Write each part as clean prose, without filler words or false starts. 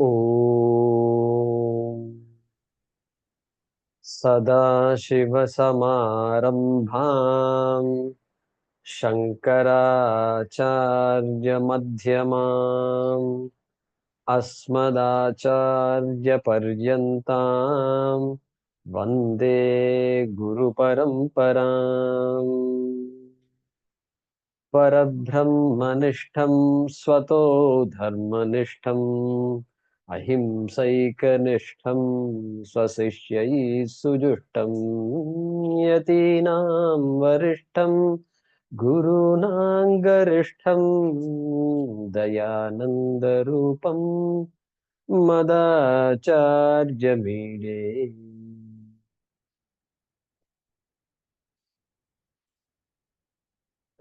ॐ सदाशिवसमारम्भाम् शङ्कराचार्यमध्यमाम् अस्मदाचार्यपर्यन्ताम् वन्दे गुरुपरम्पराम्। परब्रह्मनिष्ठं स्वतो धर्मनिष्ठम् अहिंसैकनिष्ठं स्वशिष्यैः सुजुष्टं यतीनां वरिष्ठं गुरूणां गरिष्ठं दयानन्दरूपं मदाचार्यमीडे.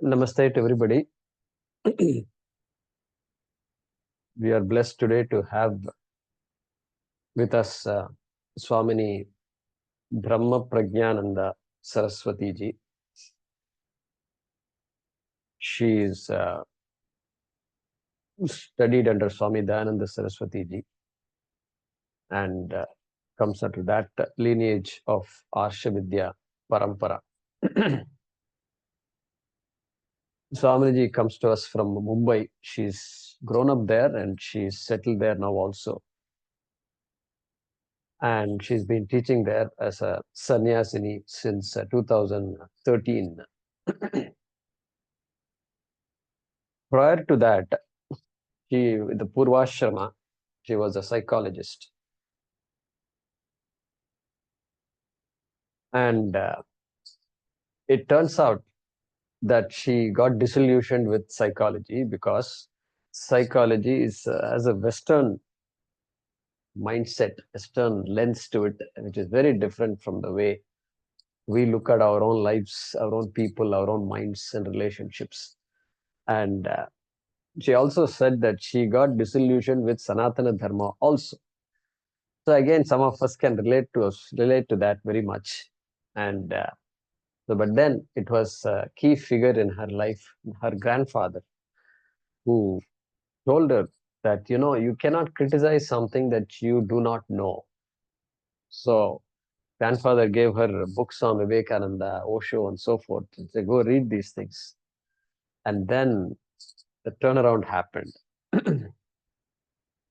Namaste to everybody. We are blessed today to have with us Swamini Brahmaprajnananda Saraswati ji. She is studied under Swami Dayananda Saraswati ji and comes under that lineage of Arshavidya Parampara. Swamiji comes to us from Mumbai. She's grown up there and she's settled there now also. And she's been teaching there as a sannyasini since 2013. Prior to that, with the Purvashrama, she was a psychologist. And it turns out that she got disillusioned with psychology because psychology has a Western mindset, Western lens to it, which is very different from the way we look at our own lives, our own people, our own minds and relationships. And she also said that she got disillusioned with Sanatana Dharma also. So again, some of us can relate to that very much. And but then it was a key figure in her life, her grandfather, who told her that, you cannot criticize something that you do not know. So grandfather gave her books on Vivekananda, Osho, and so forth. He said, go read these things. And then the turnaround happened.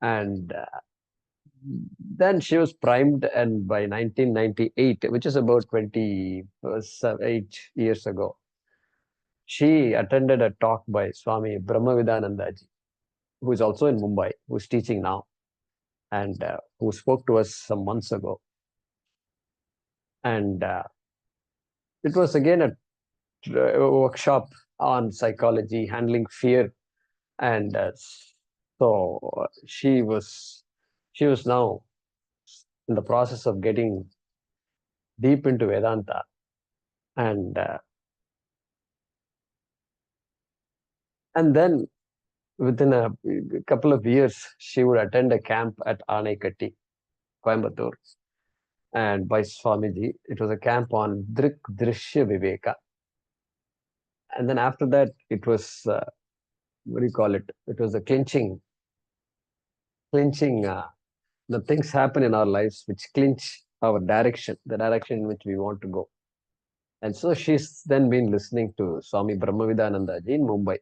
And then she was primed, and by 1998, which is about 28 years ago, she attended a talk by Swami Brahmavidananda ji, who is also in Mumbai, who's teaching now, and who spoke to us some months ago. And it was again a workshop on psychology, handling fear, and so she was now in the process of getting deep into Vedanta, and then within a couple of years, she would attend a camp at Anaikatti, Coimbatore, and by Swamiji. It was a camp on Drik Drishya Viveka. And then after that, it was, what do you call it? It was a clinching, the things happen in our lives which clinch our direction, the direction in which we want to go. And so she's then been listening to Swami Brahmavidananda ji in Mumbai.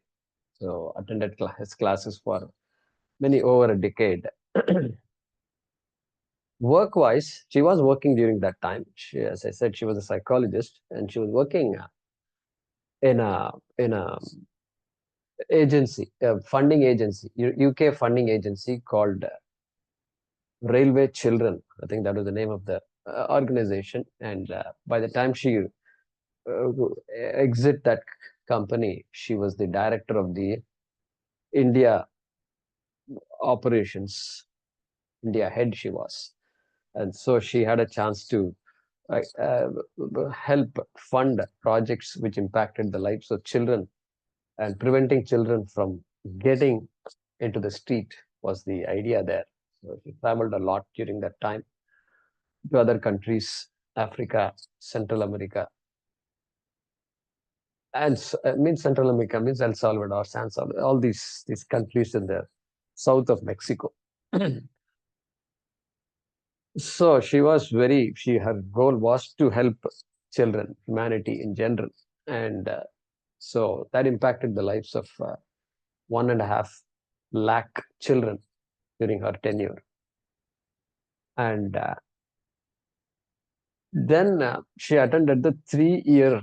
So attended his classes for over a decade. Work-wise, she was working during that time. As I said, she was a psychologist, and she was working in a agency, a funding agency, UK funding agency called Railway Children. I think that was the name of the organization. And by the time she exit that company, she was the director of the India operations, India head she was. And so she had a chance to help fund projects which impacted the lives of children, and preventing children from getting into the street was the idea there. So she traveled a lot during that time to other countries, Africa, Central America, and means Central America means El Salvador, San Salvador, all these countries in the south of Mexico. So she was very, her goal was to help children, humanity in general. And so that impacted the lives of 1.5 lakh children during her tenure. And then she attended the 3 year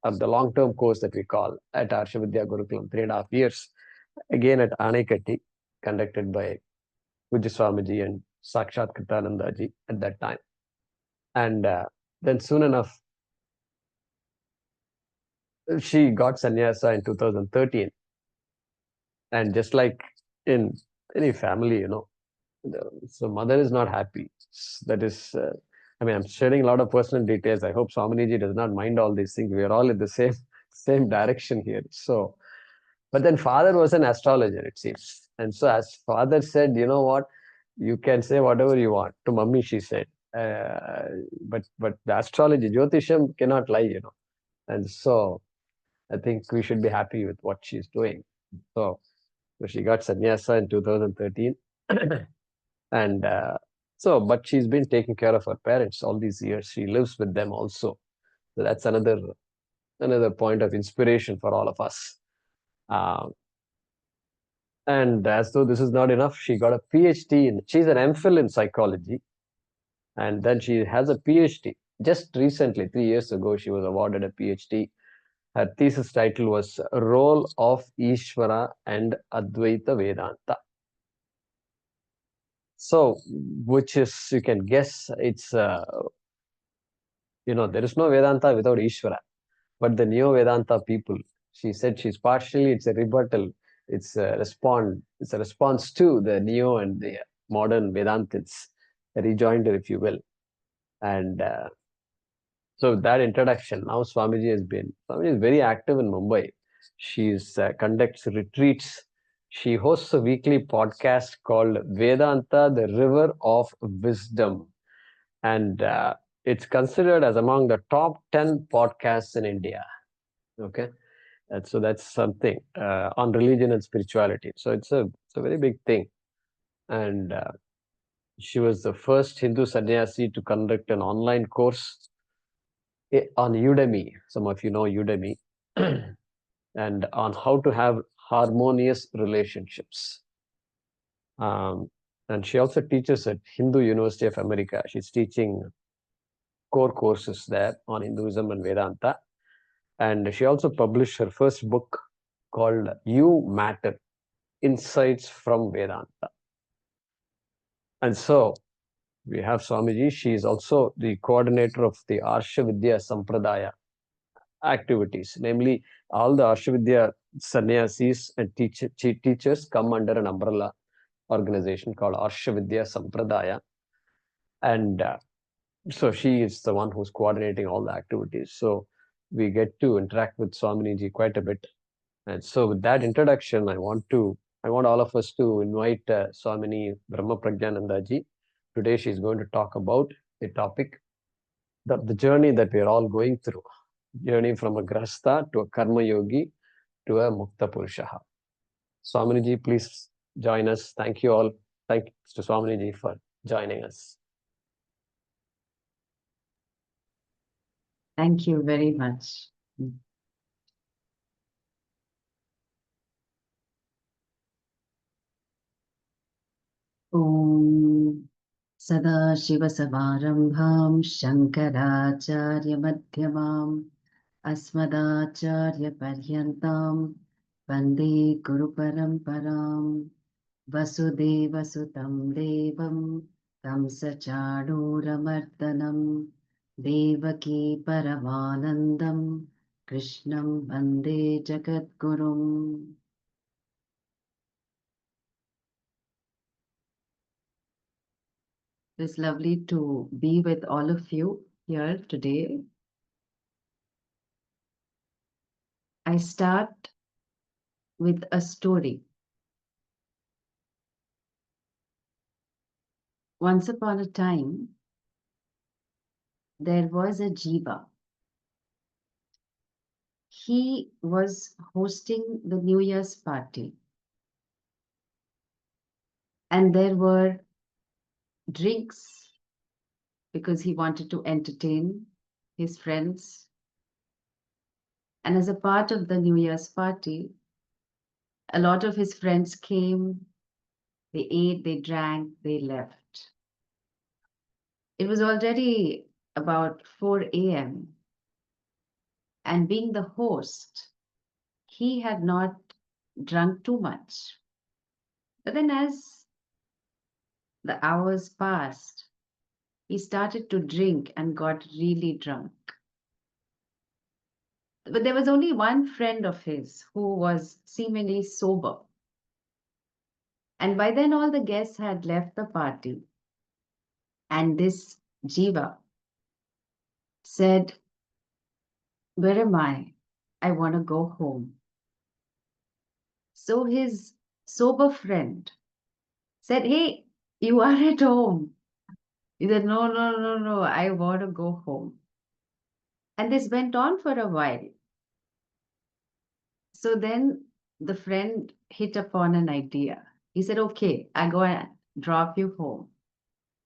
of the long term course that we call at Arshavidya Gurukulam, 3.5 years, again at Anaikatti, conducted by Pujya Swamiji and Sakshat Kritanandaji at that time. And then soon enough, she got sannyasa in 2013. And just like in any family, so mother is not happy. That is, I mean, I'm sharing a lot of personal details. I hope Swaminiji does not mind all these things. We are all in the same same direction here. So, but then father was an astrologer, it seems. And so as father said, you know what, you can say whatever you want. To mummy, she said, but the astrology, Jyotisham cannot lie. And so I think we should be happy with what she's doing. So, so she got sannyasa in 2013. And but she's been taking care of her parents all these years. She lives with them also. So that's another point of inspiration for all of us. Uh, and as though this is not enough, she got a PhD in. She's an MPhil in psychology, and then she has a PhD. Just recently, 3 years ago, she was awarded a PhD. Her thesis title was "Role of Ishvara and Advaita Vedanta." So, which is, you can guess, it's there is no Vedanta without Ishvara. But the Neo Vedanta people, she said she's partially, it's a rebuttal, it's a response to the Neo and the modern Vedantins, a rejoinder, if you will. And so that introduction, now Swamiji is very active in Mumbai. She conducts retreats. She hosts a weekly podcast called Vedanta, the River of Wisdom. And it's considered as among the top 10 podcasts in India. Okay. And so that's something on religion and spirituality. So it's a very big thing. And she was the first Hindu sannyasi to conduct an online course on Udemy. Some of you know Udemy, and on how to have harmonious relationships. Um, and she also teaches at Hindu University of America. She's teaching core courses there on Hinduism and Vedanta. And she also published her first book called You Matter, Insights from Vedanta. And so we have Swamiji. She is also the coordinator of the Arshavidya Sampradaya activities, namely all the Arshavidya sannyasis and teachers come under an umbrella organization called Arshavidya Sampradaya. And so she is the one who's coordinating all the activities. So we get to interact with Swaminiji quite a bit. And so with that introduction, I want all of us to invite Swamini Brahmaprajnananda ji. Today she's going to talk about the topic, the journey that we're all going through. Journey from a grasta to a karma yogi to a mukta purushaha. Swamini ji, please join us. Thank you all. Thanks to Swamini ji for joining us. Thank you very much. Om Sadashivasamarambham Shankaracharyamadhyamam Asmadacharyaparyantam Vande Guru Paramparam Vasudevasutam Devam Kamsachaduramardanam Devaki Paramanandam Krishnam Vande Jagadgurum. It's lovely to be with all of you here today. I start with a story. Once upon a time, there was a Jiva. He was hosting the New Year's party. And there were drinks because he wanted to entertain his friends. And as a part of the New Year's party, a lot of his friends came, they ate, they drank, they left. It was already about 4 a.m. And being the host, he had not drunk too much. But then, as the hours passed, he started to drink and got really drunk. But there was only one friend of his who was seemingly sober. And by then, all the guests had left the party. And this Jiva said, "Where am I? I want to go home." So his sober friend said, "Hey, you are at home." He said, "No, no, no, no, I want to go home." And this went on for a while. So then the friend hit upon an idea. He said, "Okay, I go and drop you home."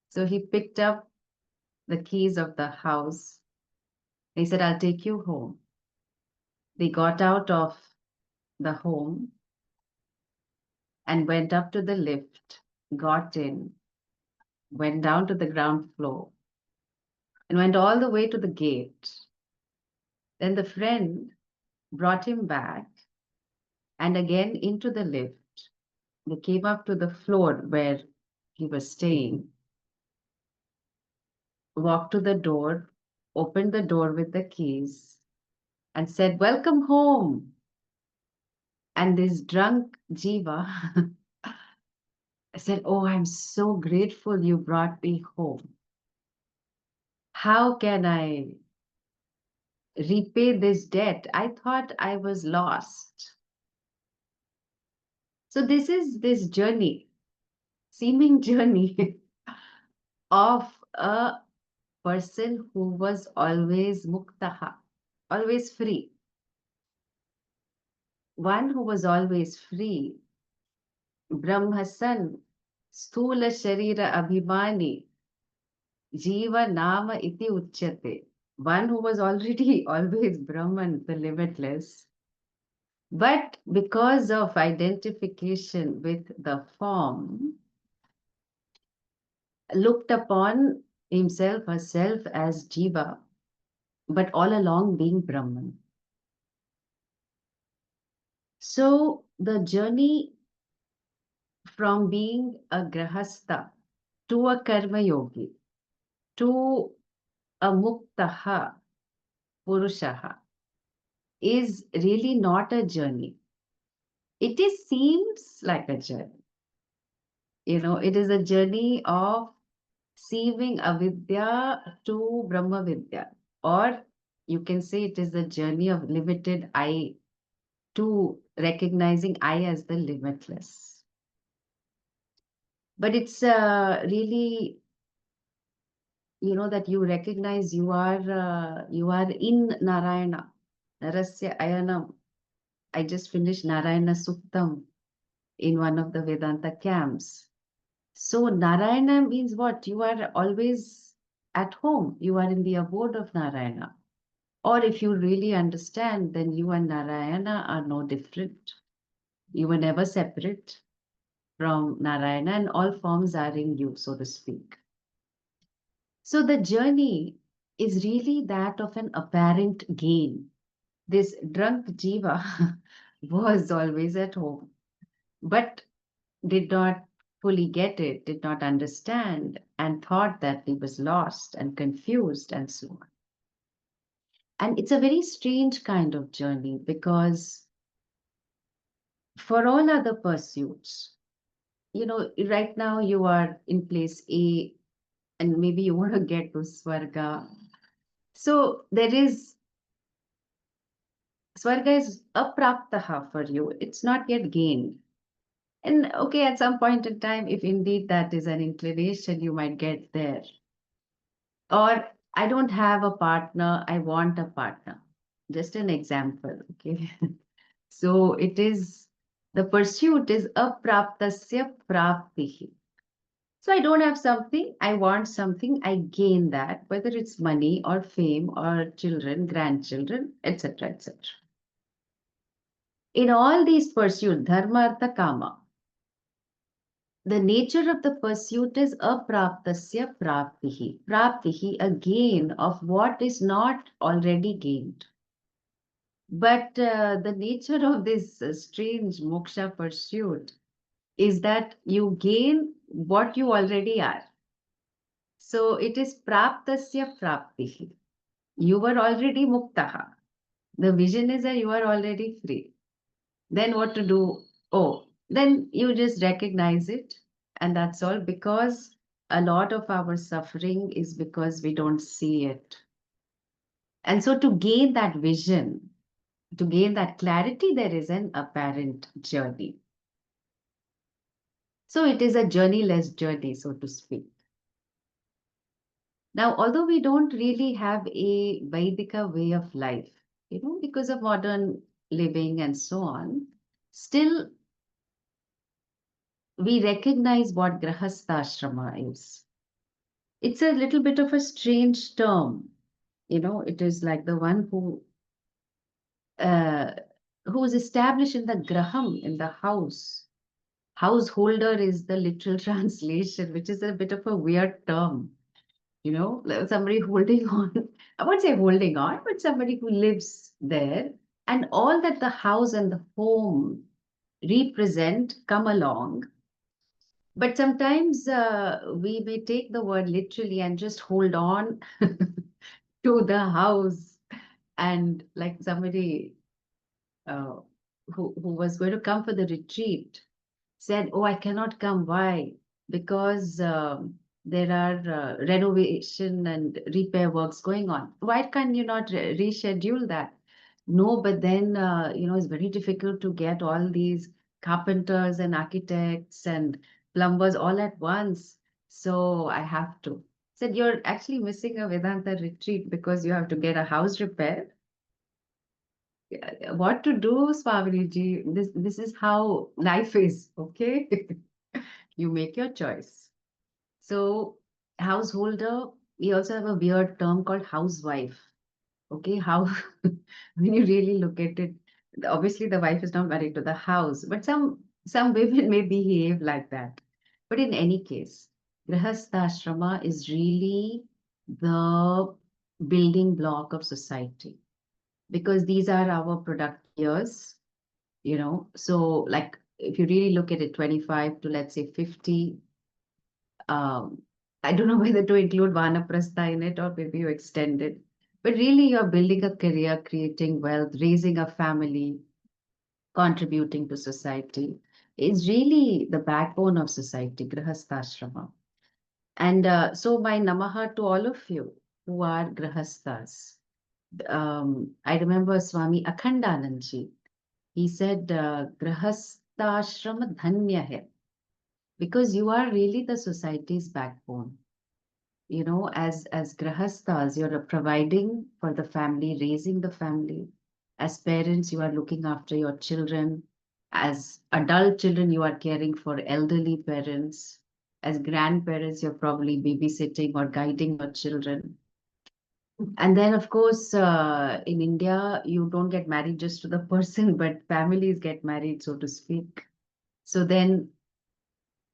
So he picked up the keys of the house. He said, "I'll take you home." They got out of the home and went up to the lift, got in, went down to the ground floor, and went all the way to the gate. Then the friend brought him back and again into the lift. They came up to the floor where he was staying, walked to the door, opened the door with the keys, and said, "Welcome home." And this drunk Jiva said, "Oh, I'm so grateful you brought me home. How can I repay this debt? I thought I was lost." So, this is this journey, seeming journey of a person who was always muktaha, always free. One who was always free, Brahmasan, Sthula Sharira Abhimani, Jiva Nama Iti Uchyate. One who was already always Brahman, the limitless, but because of identification with the form, looked upon himself, herself as Jiva, but all along being Brahman. So the journey from being a grahastha to a karma yogi to a muktaha purushaha is really not a journey. It is seems like a journey. It is a journey of sieving avidya to Brahma Vidya, or you can say it is a journey of limited I to recognizing I as the limitless. But it's really, that you recognize you are in Narayana, Narasya Ayanam. I just finished Narayana Suktam in one of the Vedanta camps. So Narayana means what? You are always at home. You are in the abode of Narayana. Or if you really understand, then you and Narayana are no different. You were never separate from Narayana, and all forms are in you, so to speak. So the journey is really that of an apparent gain. This drunk Jiva was always at home, but did not fully get it, did not understand, and thought that he was lost and confused and so on. And it's a very strange kind of journey because for all other pursuits, right now you are in place A and maybe you want to get to Swarga. So there is Swarga is apraptaha for you. It's not yet gained. And okay, at some point in time, if indeed that is an inclination, you might get there. Or I don't have a partner, I want a partner. Just an example, okay? So it is the pursuit is apraptasya praptihi. So I don't have something, I want something, I gain that, whether it's money or fame or children, grandchildren, etc., etc. In all these pursuits, dharma, artha, kama, the nature of the pursuit is apraptasya praptihi. Praptihi, a gain of what is not already gained. But the nature of this strange moksha pursuit is that you gain what you already are. So it is praptasya praptihi. You were already muktaha. The vision is that you are already free. Then what to do? Oh, then you just recognize it, and that's all, because a lot of our suffering is because we don't see it. And so to gain that vision, to gain that clarity, there is an apparent journey. So it is a journeyless journey, so to speak. Now, although we don't really have a Vaidika way of life, because of modern living and so on, still we recognize what grahastha is. It's a little bit of a strange term. It is like the one uh, who is established in the graham, in the house. Householder is the literal translation, which is a bit of a weird term. Like somebody holding on. I won't say holding on, but somebody who lives there, and all that the house and the home represent come along. But sometimes we may take the word literally and just hold on to the house. And like somebody uh, who was going to come for the retreat said, "Oh, I cannot come. Why? Because there are renovation and repair works going on. Why can you not reschedule that?" No, but then, it's very difficult to get all these carpenters and architects and plumbers all at once. So I have to. Said, "You're actually missing a Vedanta retreat because you have to get a house repair." What to do, Swamini ji? This is how life is, okay? You make your choice. So, householder, we also have a weird term called housewife. Okay, how when you really look at it, obviously the wife is not married to the house, but some women may behave like that. But in any case, grihastha is really the building block of society, because these are our productive years, So, like, if you really look at it, 25 to let's say 50, um, I don't know whether to include Vanaprastha in it or maybe you extend it. But really, you're building a career, creating wealth, raising a family, contributing to society. Is really the backbone of society, Grihastha. And so, my namaha to all of you who are Grihasthas. I remember Swami Akhandanandji. He said, Grihastha dhanya hai, because you are really the society's backbone. As grahasthas, you're providing for the family, raising the family. As parents, you are looking after your children. As adult children, you are caring for elderly parents. As grandparents, you're probably babysitting or guiding your children. And then, of course, in India, you don't get married just to the person, but families get married, so to speak. So then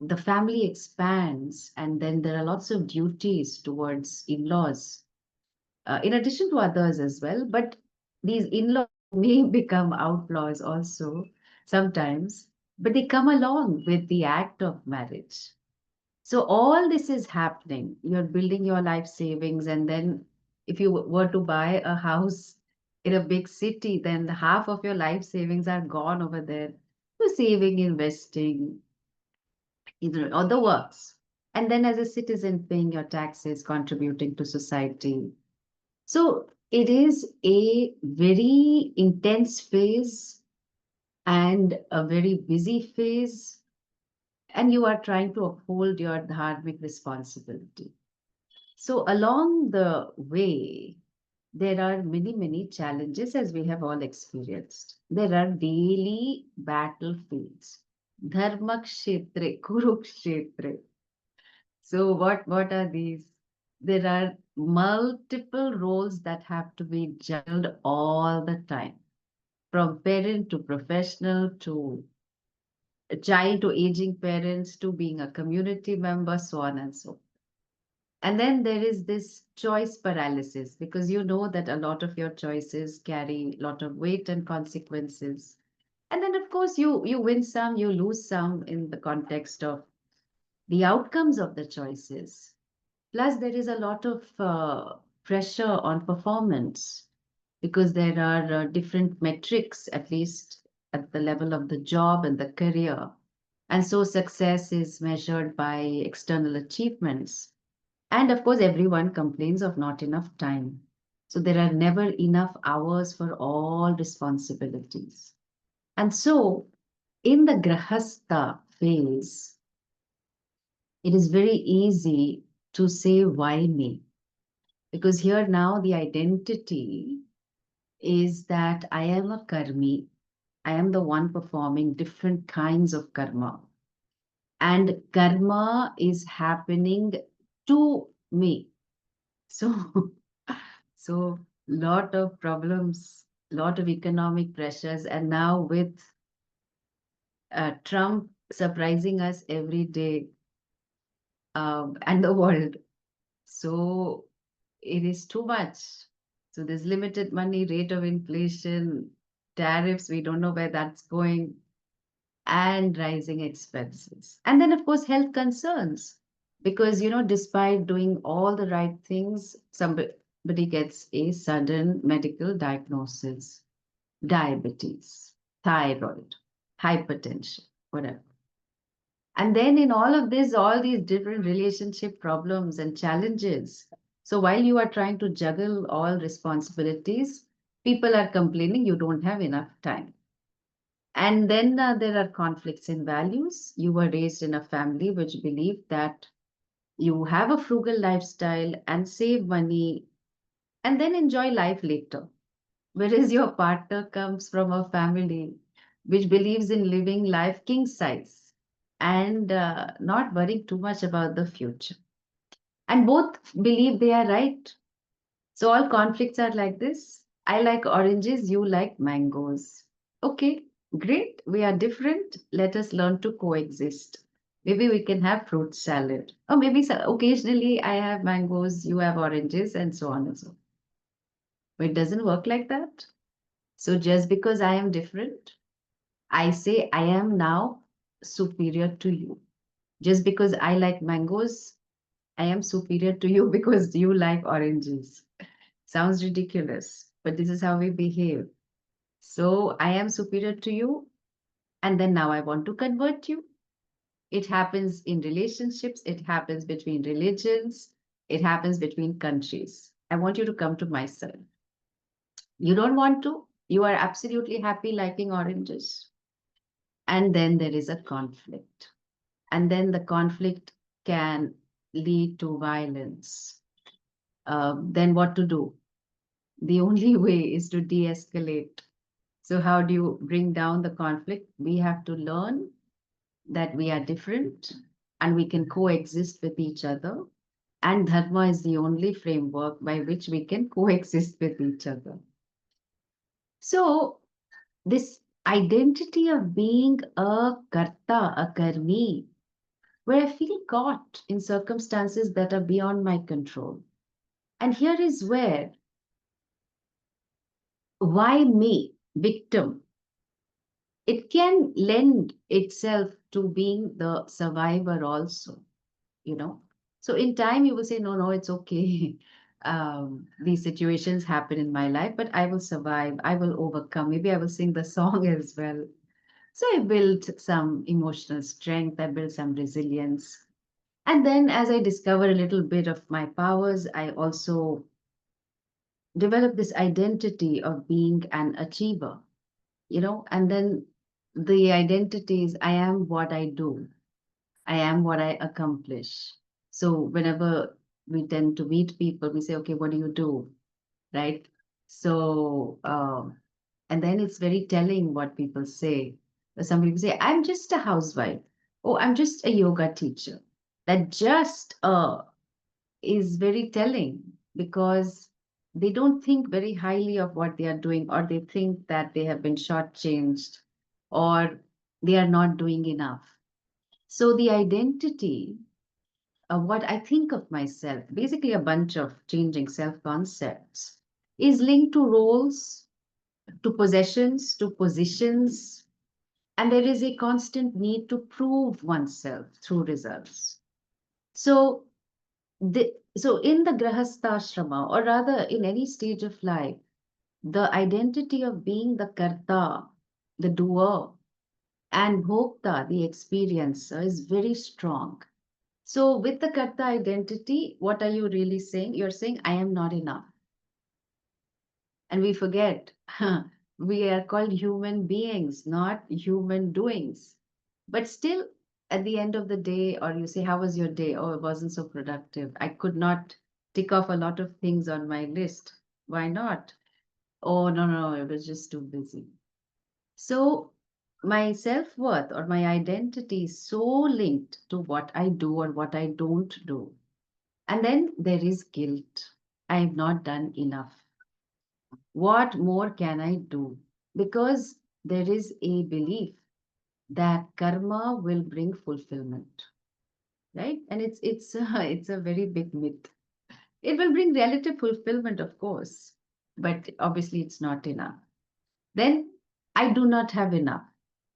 the family expands, and then there are lots of duties towards in-laws, in addition to others as well. But these in-laws may become outlaws also sometimes, but they come along with the act of marriage. So all this is happening. You're building your life savings, and then if you were to buy a house in a big city, then half of your life savings are gone over there. You're saving, investing, either or the works. And then as a citizen, paying your taxes, contributing to society. So it is a very intense phase and a very busy phase, and you are trying to uphold your dharmic responsibility. So along the way, there are many, many challenges, as we have all experienced. There are daily battlefields. Dharma kshetre, kurukshetre. So what are these? There are multiple roles that have to be juggled all the time, from parent to professional to a child to aging parents to being a community member, so on and so. And then there is this choice paralysis because you know that a lot of your choices carry a lot of weight and consequences. And then of course you win some, you lose some in the context of the outcomes of the choices. Plus, there is a lot of pressure on performance because there are different metrics, at least at the level of the job and the career. And so success is measured by external achievements. And of course, everyone complains of not enough time. So there are never enough hours for all responsibilities. And so, in the Grahastha phase, it is very easy to say, why me? Because here now the identity is that I am a karmi. I am the one performing different kinds of karma. And karma is happening to me. So, so lot of problems, lot of economic pressures, and now with Trump surprising us every day, and the world. So it is too much. So there's limited money, rate of inflation, tariffs, we don't know where that's going, and rising expenses. And then, of course, health concerns. Because, despite doing all the right things, somebody gets a sudden medical diagnosis, diabetes, thyroid, hypertension, whatever. And then in all of this, all these different relationship problems and challenges. So while you are trying to juggle all responsibilities, people are complaining you don't have enough time. And then there are conflicts in values. You were raised in a family which believed that you have a frugal lifestyle and save money and then enjoy life later. Whereas your partner comes from a family which believes in living life king size and not worrying too much about the future. And both believe they are right. So all conflicts are like this. I like oranges, you like mangoes. Okay, great. We are different. Let us learn to coexist. Maybe we can have fruit salad. Or maybe occasionally I have mangoes, you have oranges, and so on and so on. But it doesn't work like that. So just because I am different, I say I am now superior to you. Just because I like mangoes, I am superior to you because you like oranges. Sounds ridiculous, but this is how we behave. So I am superior to you, and then now I want to convert you. It happens in relationships, it happens between religions, it happens between countries. I want you to come to my side. You don't want to, you are absolutely happy liking oranges. And then there is a conflict. And then the conflict can lead to violence. Then what to do? The only way is to de escalate. So, how do you bring down the conflict? We have to learn that we are different and we can coexist with each other. And Dharma is the only framework by which we can coexist with each other. So, this identity of being a karta, a karmi, where I feel caught in circumstances that are beyond my control. And here is where, why me, victim, it can lend itself to being the survivor also, you know. So in time, you will say, no, no, it's okay. These situations happen in my life, but I will survive. I will overcome. Maybe I will sing the song as well. So I built some emotional strength. I built some resilience. And then as I discover a little bit of my powers, I also develop this identity of being an achiever, and then the identity is I am what I do, I am what I accomplish. So whenever we tend to meet people, we say, okay, what do you do? Right? So, and then it's very telling what people say. Some people say, I'm just a housewife. Oh, I'm just a yoga teacher. That just is very telling, because they don't think very highly of what they are doing, or they think that they have been shortchanged, or they are not doing enough. So the identity, what I think of myself, basically a bunch of changing self concepts, is linked to roles, to possessions, to positions, and there is a constant need to prove oneself through results. So, so in the grahastha or rather in any stage of life, the identity of being the karta, the doer, and bhokta, the experiencer, is very strong. So, with the karta identity, what are you really saying? You're saying, I am not enough. And we forget, we are called human beings, not human doings. But still, at the end of the day, or you say, how was your day? Oh, it wasn't so productive. I could not tick off a lot of things on my list. Why not? Oh, no, no, it was just too busy. So, my self worth or my identity is so linked to what I do or what I don't do. And then there is guilt. I have not done enough. What more can I do? Because there is a belief that karma will bring fulfillment, right? And it's it's a very big myth. It will bring relative fulfillment, of course, but obviously it's not enough. Then I do not have enough.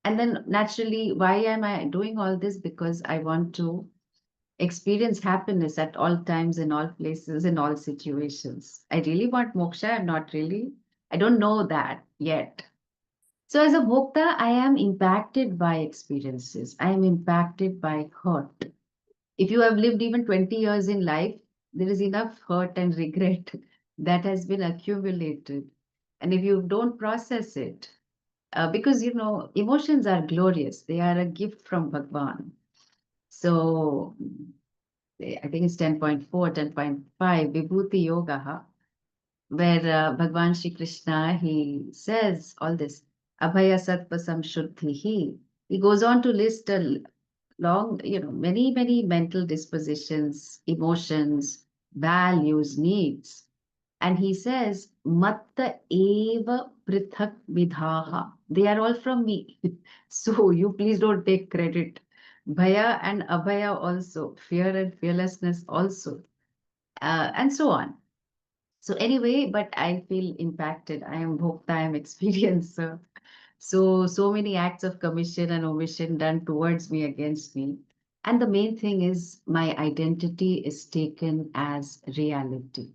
And then naturally, why am I doing all this? Because I want to experience happiness at all times, in all places, in all situations. I really want moksha. I'm not really, I don't know that yet. So, as a bhokta, I am impacted by experiences. I am impacted by hurt. If you have lived even 20 years in life, there is enough hurt and regret that has been accumulated. And if you don't process it, because you know, emotions are glorious, they are a gift from Bhagwan. So, I think it's 10.4, 10.5, Vibhuti Yoga, where Bhagwan Shri Krishna, he says all this, Abhaya Sattva Samshuddhihi. He goes on to list a long, you know, many, many mental dispositions, emotions, values, needs. And he says, Matta eva prithak vidhaha. They are all from me. So you please don't take credit. Bhaya and Abhaya also, fear and fearlessness also, and so on. So anyway, but I feel impacted. I am bhokta, I am experiencer. So many acts of commission and omission done towards me, against me. And the main thing is my identity is taken as reality.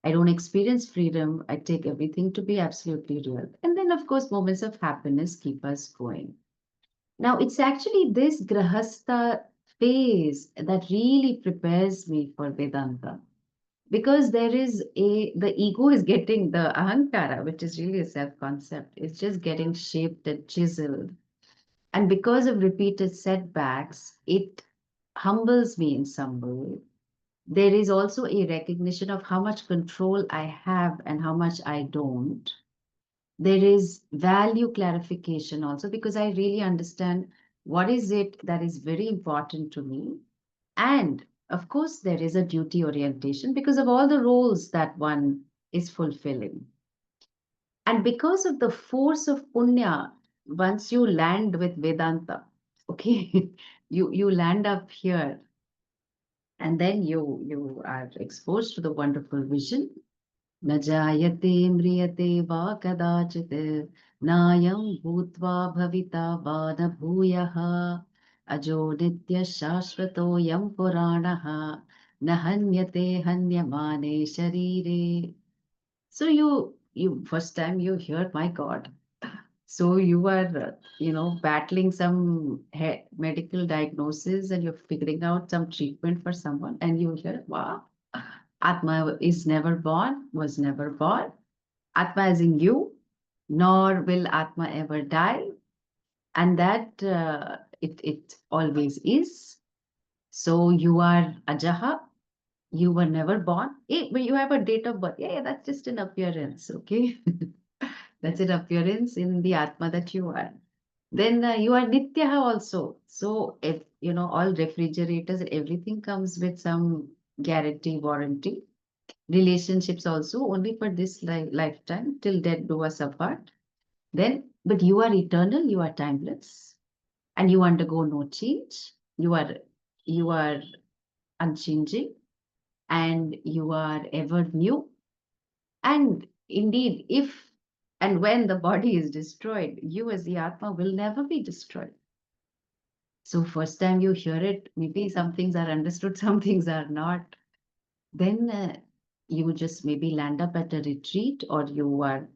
I don't experience freedom. I take everything to be absolutely real. And then, of course, moments of happiness keep us going. Now, it's actually this Grahastha phase that really prepares me for Vedanta, because there is the ego is getting, the ahankara, which is really a self concept, it's just getting shaped and chiseled. And because of repeated setbacks, it humbles me in some way. There is also a recognition of how much control I have and how much I don't. There is value clarification also, because I really understand what is it that is very important to me. And of course, there is a duty orientation because of all the roles that one is fulfilling. And because of the force of punya, once you land with Vedanta, okay, you land up here, and then you are exposed to the wonderful vision. न जायते म्रियते वा कदाचित् नायं भूत्वा भविता वा न भूयः अजो नित्यः शाश्वतोऽयं पुराणः न हन्यते हन्यमाने शरीरे. So you first time you hear, my God. So you are, battling some medical diagnosis, and you're figuring out some treatment for someone, and you hear, wow, Atma is never born, was never born. Atma is in you, nor will Atma ever die. And that it always is. So you are Ajaha, you were never born. But you have a date of birth. Yeah, that's just an appearance, okay? That's an appearance in the Atma that you are. Then you are Nityaha also. So if you know all refrigerators, everything comes with some guarantee, warranty. Relationships also only for this lifetime till death do us apart. Then, but you are eternal, you are timeless, and you undergo no change. You are unchanging, and you are ever new. And indeed, if and when the body is destroyed, you as the Atma will never be destroyed. So first time you hear it, maybe some things are understood, some things are not. Then you just maybe land up at a retreat, or you are,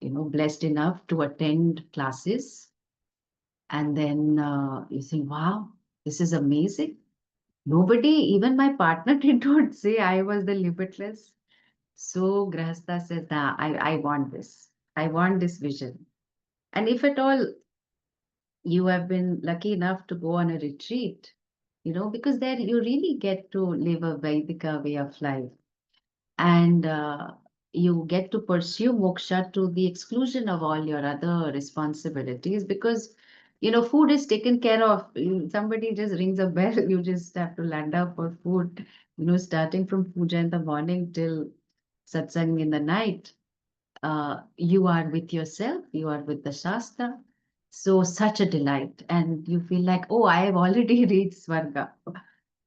blessed enough to attend classes, and then you think, wow, this is amazing. Nobody, even my partner, did not say I was the limitless. So Grahastha says, nah, I want this. I want this vision. And if at all you have been lucky enough to go on a retreat, because there you really get to live a Vaidika way of life. And you get to pursue moksha to the exclusion of all your other responsibilities, because food is taken care of. Somebody just rings a bell, you just have to land up for food, starting from puja in the morning till satsang in the night. You are with yourself, you are with the Shastra. So, such a delight. And you feel like, oh, I have already reached Swarga.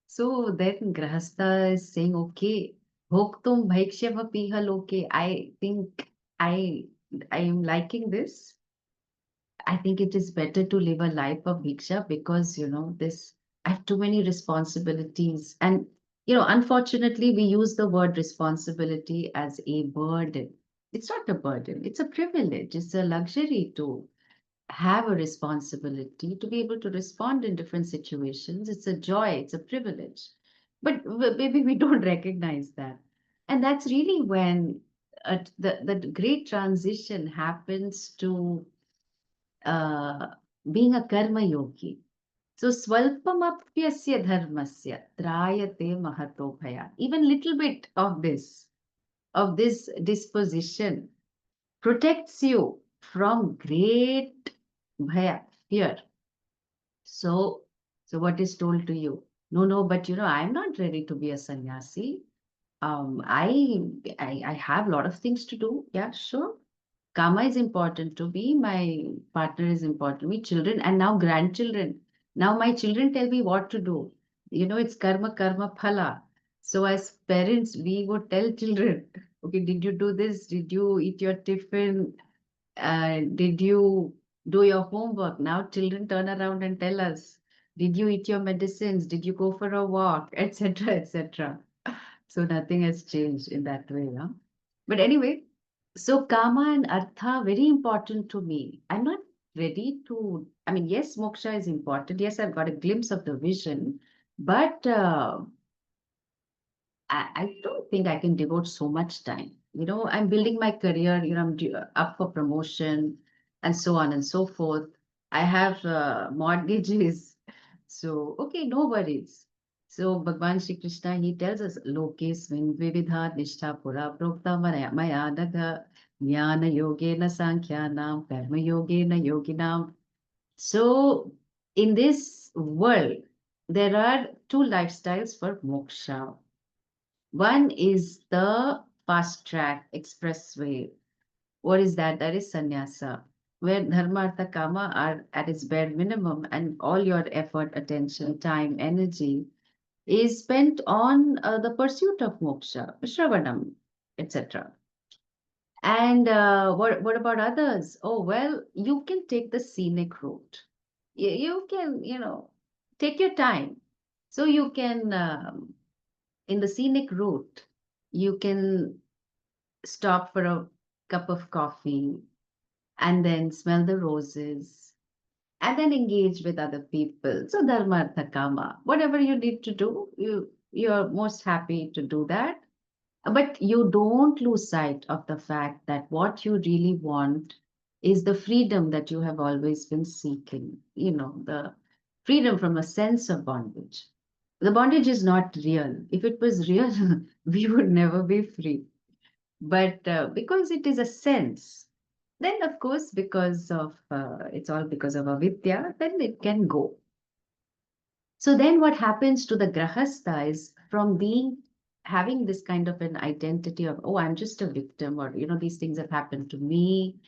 So then Grahastha is saying, okay, Bhoktum Bhaikshyavapiha Loke. I think I I am liking this. I think it is better to live a life of bhiksha, because this I have too many responsibilities. And unfortunately we use the word responsibility as a burden. It's not a burden, it's a privilege, it's a luxury to have a responsibility to be able to respond in different situations. It's a joy, it's a privilege. But maybe we don't recognize that. And that's really when the great transition happens to uh, being a karma yogi. So swalpamapyasya dharmasya trayate mahato bhaya. Even little bit of this disposition protects you from great bhaya, fear. So, so what is told to you? No, no, but I'm not ready to be a sannyasi. I have a lot of things to do. Yeah, sure. Karma is important to me. My partner is important to me. Children and now grandchildren. Now my children tell me what to do. It's karma, karma, phala. So as parents, we would tell children, okay, did you do this? Did you eat your tiffin? Did you do your homework? Now children turn around and tell us, did you eat your medicines? Did you go for a walk? Etc. etc. So nothing has changed in that way. Huh? But anyway, so karma and artha very important to me. I'm not ready to, I mean, yes, moksha is important. Yes, I've got a glimpse of the vision, but I don't think I can devote so much time. I'm building my career, I'm up for promotion and so on and so forth. I have mortgages. So, okay, no worries. So, Bhagwan Shri Krishna, he tells us, Lokesmin vividha nishtha pura prokta maya nagha jnana yogena sankhyanam karma yogena yoginam. So, in this world, there are two lifestyles for moksha. One is the fast track expressway. What is that? That is sannyasa, where dharma, artha, kama are at its bare minimum, and all your effort, attention, time, energy is spent on the pursuit of moksha, shravanam, etc. And what about others? Oh, well, you can take the scenic route. You can, take your time. So you can, in the scenic route, you can stop for a cup of coffee and then smell the roses and then engage with other people. So dharma artha kama, whatever you need to do, you're most happy to do that. But you don't lose sight of the fact that what you really want is the freedom that you have always been seeking, the freedom from a sense of bondage. The bondage is not real. If it was real, we would never be free. But because it is a sense, Then, of course, because of it's all because of avidya, then it can go. So then what happens to the grahastha is from being having this kind of an identity of, oh, I'm just a victim, or, these things have happened to me,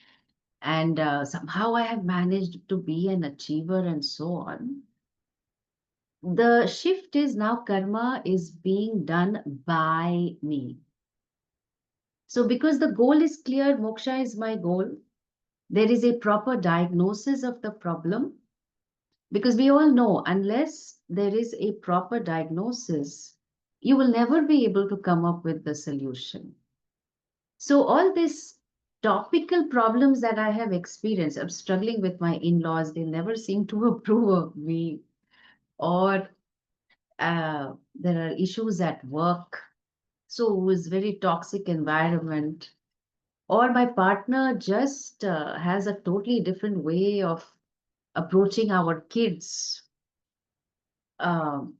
and somehow I have managed to be an achiever and so on. The shift is now karma is being done by me. So because the goal is clear, moksha is my goal, there is a proper diagnosis of the problem. Because we all know, unless there is a proper diagnosis, you will never be able to come up with the solution. So, all these topical problems that I have experienced, I'm struggling with my in laws, they never seem to approve of me, or there are issues at work. So, it was very toxic environment, or my partner just has a totally different way of approaching our kids, um,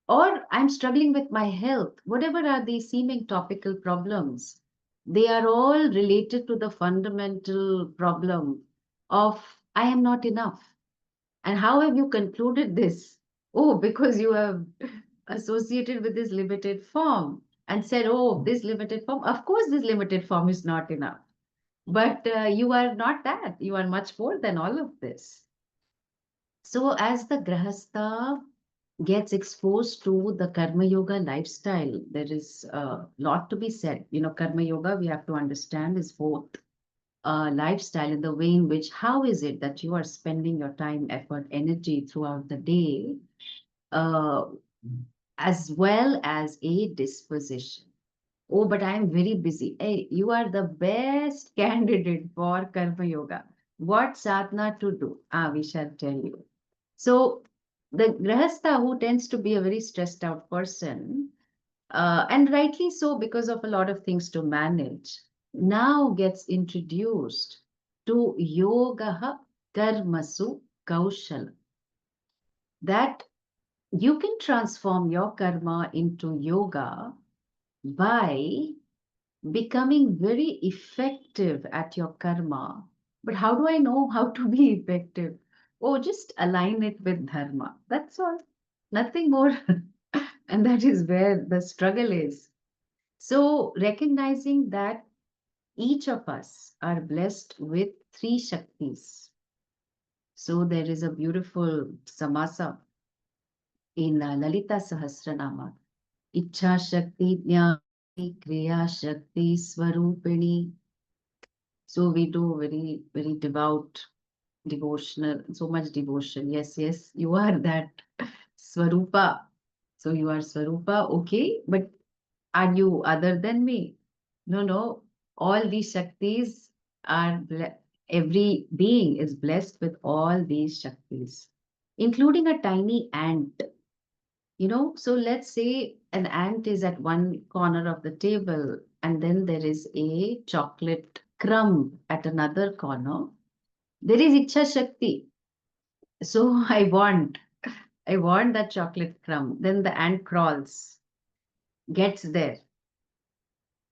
or I'm struggling with my health, whatever are these seeming topical problems, they are all related to the fundamental problem of I am not enough. And how have you concluded this? Oh, because you have associated with this limited form and said, oh, this limited form, of course, this limited form is not enough. But you are not that. You are much more than all of this. So, as the Grahastha gets exposed to the Karma Yoga lifestyle, there is a lot to be said. Karma Yoga, we have to understand, is both a lifestyle in the way in which how is it that you are spending your time, effort, energy throughout the day, uh, as well as a disposition. Oh, but I am very busy. Hey, you are the best candidate for Karma Yoga. What sadhana to do? We shall tell you. So, the Grahastha, who tends to be a very stressed out person, and rightly so because of a lot of things to manage, now gets introduced to Yoga Karmasu Kaushal. That you can transform your karma into yoga by becoming very effective at your karma. But how do I know how to be effective? Oh, just align it with dharma. That's all. Nothing more. And that is where the struggle is. So, recognizing that each of us are blessed with three Shaktis. So, there is a beautiful samasa in Lalita Sahasranama. Ichha Shakti, Jnana Kriya Shakti, Swarupini. So we do very, very devout, devotional, so much devotion. Yes, yes, you are that Swarupa. So you are Swarupa, okay, but are you other than me? No, no. All these Shaktis are, every being is blessed with all these Shaktis, including a tiny ant. So let's say an ant is at one corner of the table, and then there is a chocolate crumb at another corner. There is Ichha Shakti. So I want that chocolate crumb. Then the ant crawls, gets there.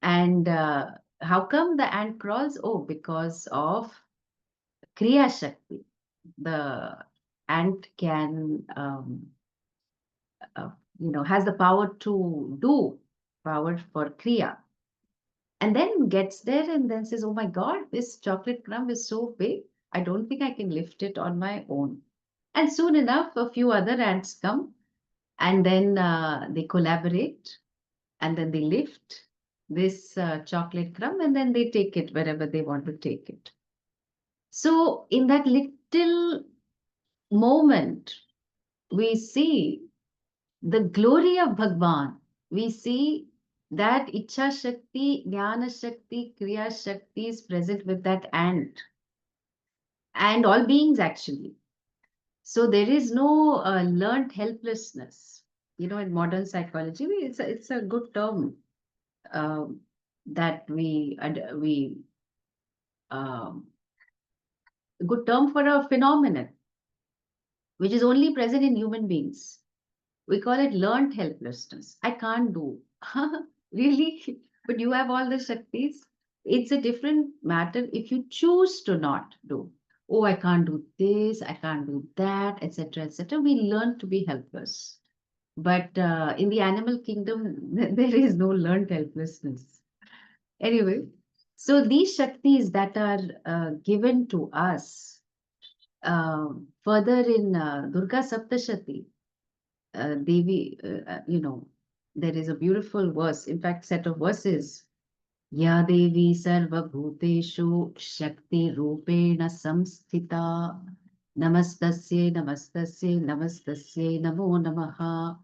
And how come the ant crawls? Oh, because of Kriya Shakti. The ant can, uh, has the power to do, power for Kriya. And then gets there and then says, oh my God, this chocolate crumb is so big. I don't think I can lift it on my own. And soon enough, a few other ants come and then they collaborate and then they lift this chocolate crumb and then they take it wherever they want to take it. So, in that little moment, we see the glory of Bhagwan. We see that Ichha Shakti, Jnana Shakti, Kriya Shakti is present with that ant and all beings actually. So there is no learned helplessness. In modern psychology, it's a good term um, that we um, a good term for a phenomenon which is only present in human beings. We call it learned helplessness. I can't do. Really? But you have all the Shaktis. It's a different matter if you choose to not do. Oh, I can't do this, I can't do that, etc., etc. We learn to be helpless. But in the animal kingdom, there is no learned helplessness. Anyway, so these Shaktis that are given to us further in Durga Saptashati, Devi, there is a beautiful verse, in fact, set of verses. Ya Devi Sarvabhuteshu Shakti Rupena Samsthita Namastasye Namastasye Namastasye Namo Namaha.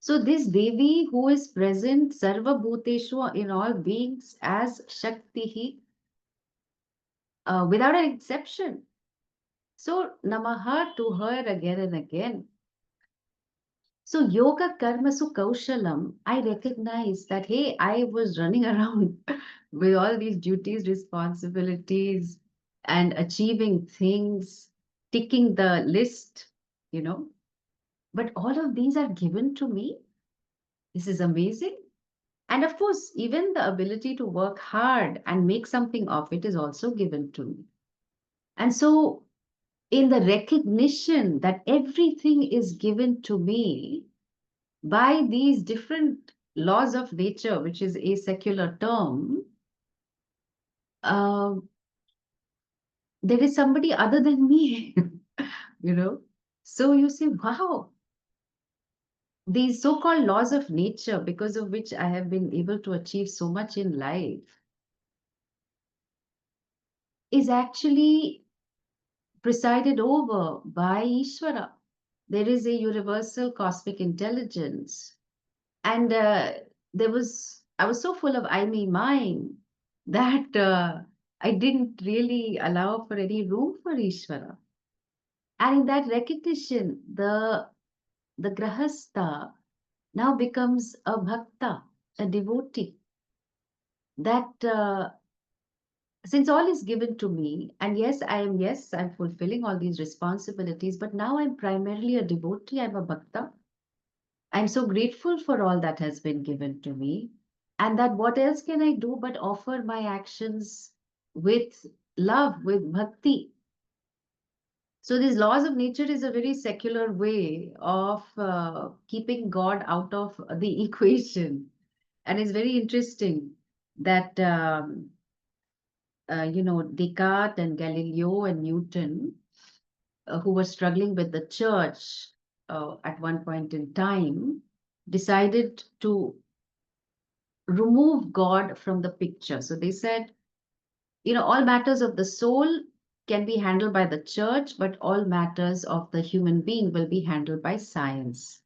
So this Devi who is present Sarva Bhuteshu in all beings as Shakti without an exception. So Namaha to her again and again. So yoga karma su kaushalam, I recognize that hey, I was running around with all these duties, responsibilities, and achieving things, ticking the list, you know. But all of these are given to me. This is amazing. And of course, even the ability to work hard and make something of it is also given to me. And so, in the recognition that everything is given to me by these different laws of nature, which is a secular term, uh, there is somebody other than me, you know. So you say, wow, these so called laws of nature, because of which I have been able to achieve so much in life, is actually presided over by Ishvara. There is a universal cosmic intelligence. And I was so full of I, me, mine that I didn't really allow for any room for Ishvara. And in that recognition, the grahastha now becomes a bhakta, a devotee. That since all is given to me, and yes, I'm fulfilling all these responsibilities, but now I'm primarily a devotee, I'm a bhakta. I'm so grateful for all that has been given to me, and that what else can I do but offer my actions with love, with bhakti. So, these laws of nature is a very secular way of keeping God out of the equation. And it's very interesting that, Descartes and Galileo and Newton, who were struggling with the church at one point in time, decided to remove God from the picture. So they said, all matters of the soul can be handled by the church, but all matters of the human being will be handled by science.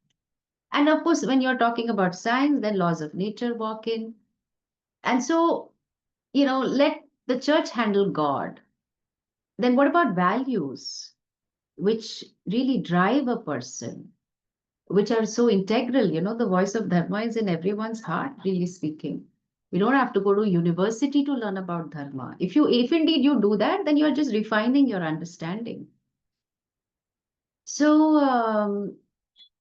And of course, when you're talking about science, then laws of nature walk in. And so, let the church handle God. Then what about values, which really drive a person, which are so integral? The voice of Dharma is in everyone's heart, really speaking. We don't have to go to university to learn about Dharma. If indeed you do that, then you're just refining your understanding. So,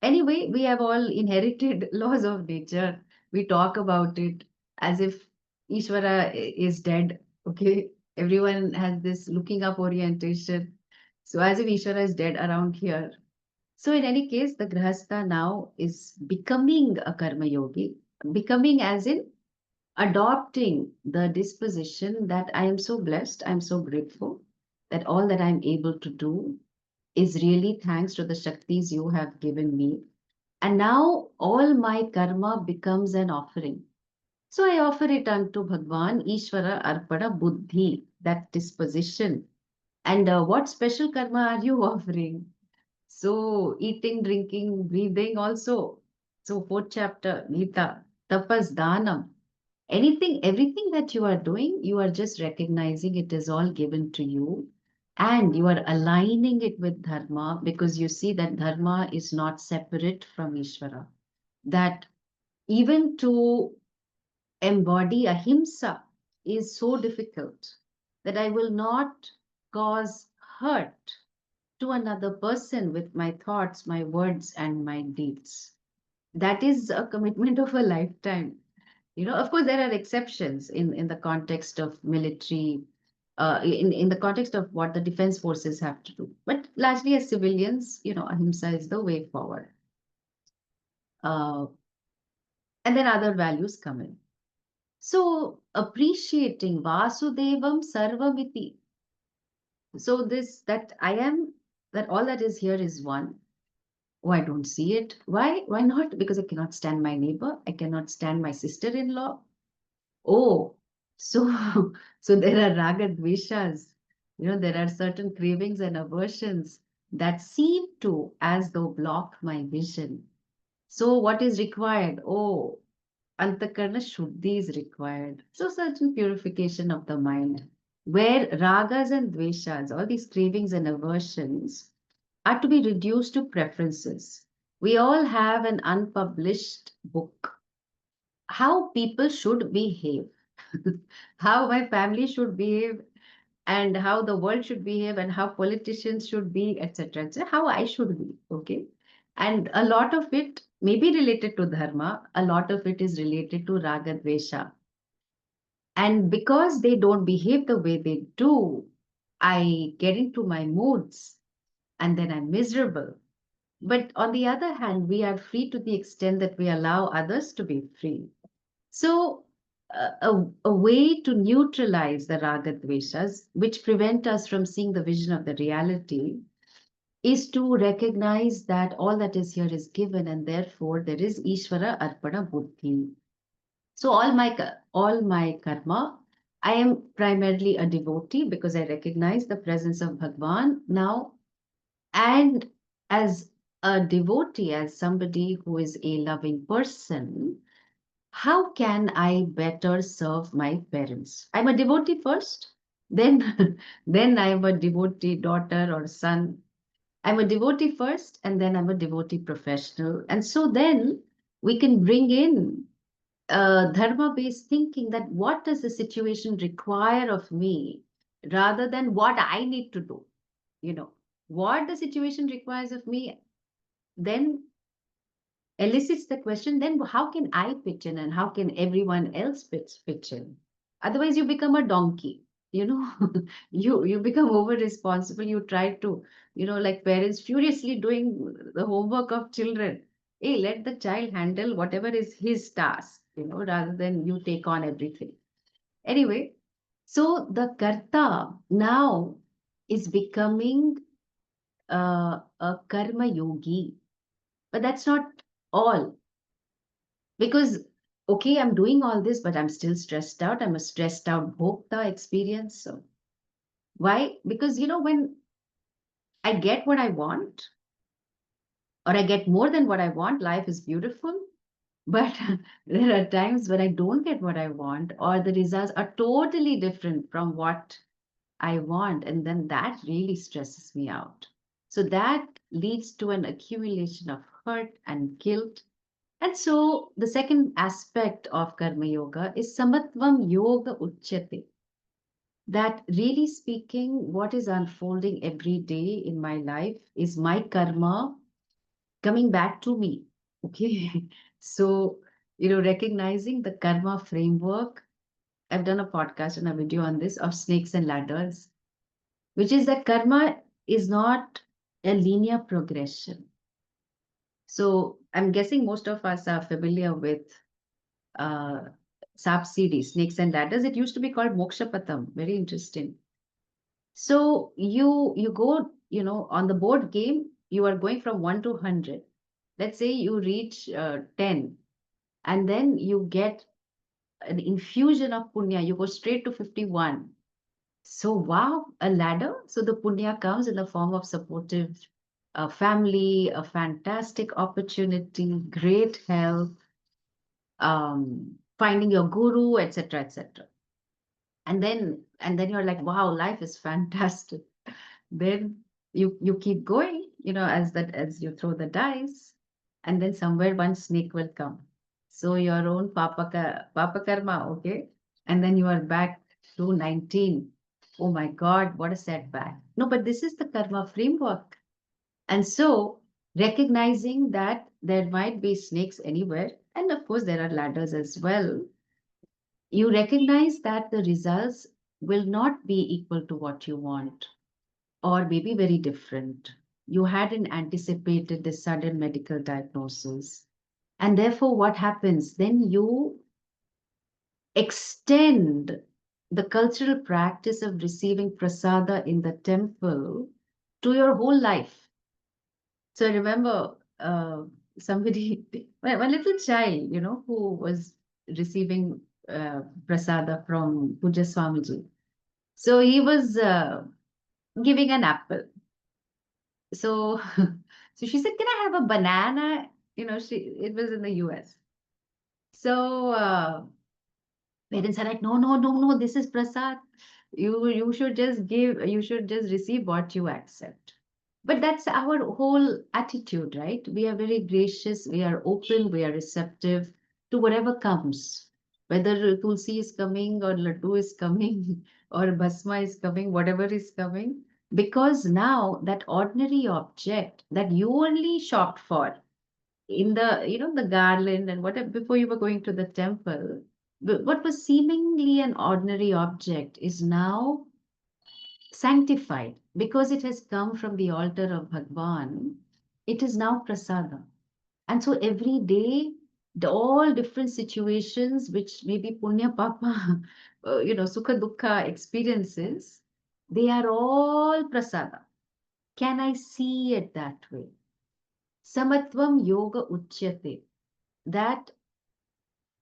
anyway, we have all inherited laws of nature. We talk about it as if Ishvara is dead. Okay. Everyone has this looking up orientation. So, as if Ishvara is dead around here. So, in any case, the Grahastha now is becoming a Karma Yogi, becoming as in adopting the disposition that I am so blessed, I'm so grateful that all that I'm able to do is really thanks to the Shaktis you have given me. And now all my karma becomes an offering. So I offer it unto Bhagwan, Ishvara, Arpada, Buddhi, that disposition. And what special karma are you offering? So eating, drinking, breathing also. So fourth chapter, Gita, tapas, danam. Anything, everything that you are doing, you are just recognizing it is all given to you. And you are aligning it with dharma because you see that dharma is not separate from Ishvara. That even to embody ahimsa is so difficult that I will not cause hurt to another person with my thoughts, my words, and my deeds. That is a commitment of a lifetime. Of course, there are exceptions in the context of military, in the context of what the defense forces have to do. But largely as civilians, ahimsa is the way forward. Uh, and then other values come in. So appreciating Vasudevam Sarvamiti. So this that I am, that all that is here is one. Oh, I don't see it. Why? Why not? Because I cannot stand my neighbor. I cannot stand my sister-in-law. Oh, so so there are raga dveshas. There are certain cravings and aversions that seem to as though block my vision. So what is required? Oh, antakarna shuddhi is required. So certain purification of the mind, where ragas and dveshas, all these cravings and aversions, are to be reduced to preferences. We all have an unpublished book, how people should behave, how my family should behave, and how the world should behave, and how politicians should be, etc., etc., how I should be. Okay. And a lot of it may be related to dharma, a lot of it is related to raga dvesha. And because they don't behave the way they do, I get into my moods and then I'm miserable. But on the other hand, we are free to the extent that we allow others to be free. So, a way to neutralize the raga dveshas, which prevent us from seeing the vision of the reality, is to recognize that all that is here is given, and therefore there is Ishvara Arpana Buddhi. So all my karma, I am primarily a devotee because I recognize the presence of Bhagwan now, and as a devotee, as somebody who is a loving person, how can I better serve my parents? I'm a devotee first, then then I'm a devotee daughter or son. I'm a devotee first, and then I'm a devotee professional. And so then we can bring in dharma-based thinking, that what does the situation require of me rather than what I need to do. You know, what the situation requires of me, then elicits the question, then how can I pitch in and how can everyone else pitch in? Otherwise, you become a donkey. You know, you become over responsible. You try to, like parents furiously doing the homework of children. Hey, let the child handle whatever is his task, rather than you take on everything. Anyway, so the karta now is becoming a karma yogi, but that's not all. Because, okay, I'm doing all this, but I'm still stressed out. I'm a stressed out bhokta experience. So why? Because, when I get what I want, or I get more than what I want, life is beautiful. But there are times when I don't get what I want, or the results are totally different from what I want. And then that really stresses me out. So that leads to an accumulation of hurt and guilt. And so the second aspect of Karma Yoga is Samatvam Yoga Uchyate. That really speaking, what is unfolding every day in my life is my karma coming back to me. Okay. So, recognizing the karma framework, I've done a podcast and a video on this of snakes and ladders, which is that karma is not a linear progression. So I'm guessing most of us are familiar with uh, subsidy, snakes and ladders. It used to be called Mokshapatham. Very interesting. So you go, on the board game, you are going from 1 to 100. Let's say you reach 10, and then you get an infusion of punya. You go straight to 51. So wow, a ladder. So the punya comes in the form of supportive family, a fantastic opportunity, great health, finding your guru, etc., etc. And then you're like, wow, life is fantastic. Then you keep going, as you throw the dice, and then somewhere one snake will come. So your own papa karma, okay, and then you are back to 19. Oh my God, what a setback. No, but this is the karma framework. And so recognizing that there might be snakes anywhere, and of course there are ladders as well, You recognize that the results will not be equal to what you want, or maybe very different. You hadn't anticipated this sudden medical diagnosis. And therefore, what happens? Then you extend the cultural practice of receiving prasada in the temple to your whole life. So I remember somebody, one little child, who was receiving prasada from Puja Swamiji. So he was giving an apple. So, so she said, "Can I have a banana?" It was in the US. So parents are like, "No, no, no, no, this is prasad. You should just give, you should just receive what you accept." But that's our whole attitude, right? We are very gracious, we are open, we are receptive to whatever comes. Whether Tulsi is coming or Laddu is coming or Bhasma is coming, whatever is coming. Because now that ordinary object that you only shopped for in the garland and whatever before you were going to the temple, what was seemingly an ordinary object is now sanctified because it has come from the altar of Bhagwan. It is now prasada. And so every day, all different situations, which may be punya papa, sukha dukkha experiences, they are all prasada. Can I see it that way? Samatvam yoga uchyate. That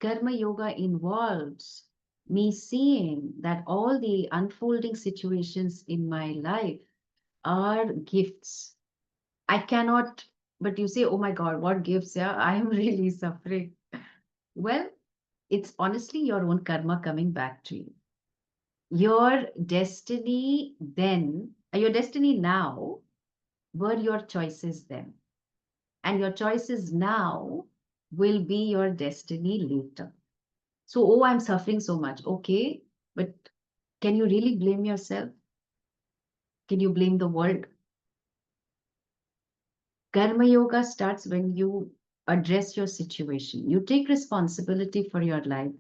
karma yoga involves me seeing that all the unfolding situations in my life are gifts. I cannot, but you say, oh my God, what gifts? Yeah, I am really suffering. Well, it's honestly your own karma coming back to you. Your destiny then, your destiny now were your choices then. And your choices now will be your destiny later. So, oh, I'm suffering so much. Okay, but can you really blame yourself? Can you blame the world? Karma yoga starts when you address your situation. You take responsibility for your life.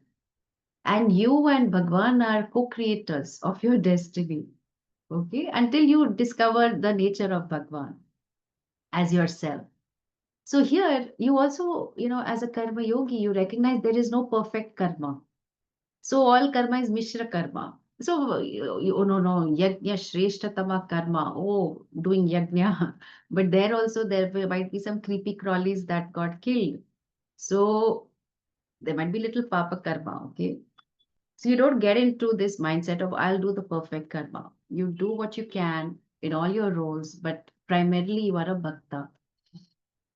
And you and Bhagwan are co creators of your destiny. Okay, until you discover the nature of Bhagwan as yourself. So, here you also, as a karma yogi, you recognize there is no perfect karma. So all karma is Mishra karma. So no, yajna shreshtatama karma. Oh, doing yajna. But there also might be some creepy crawlies that got killed. So there might be little papa karma. Okay. So you don't get into this mindset of I'll do the perfect karma. You do what you can in all your roles, but primarily you are a bhakta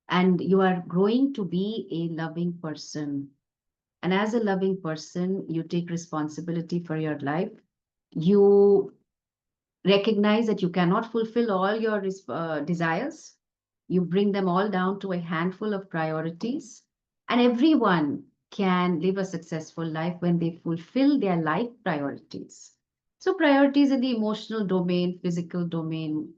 and you are growing to be a loving person. And as a loving person, you take responsibility for your life. You recognize that you cannot fulfill all your desires. You bring them all down to a handful of priorities. And everyone can live a successful life when they fulfill their life priorities. So, priorities in the emotional domain, physical domain,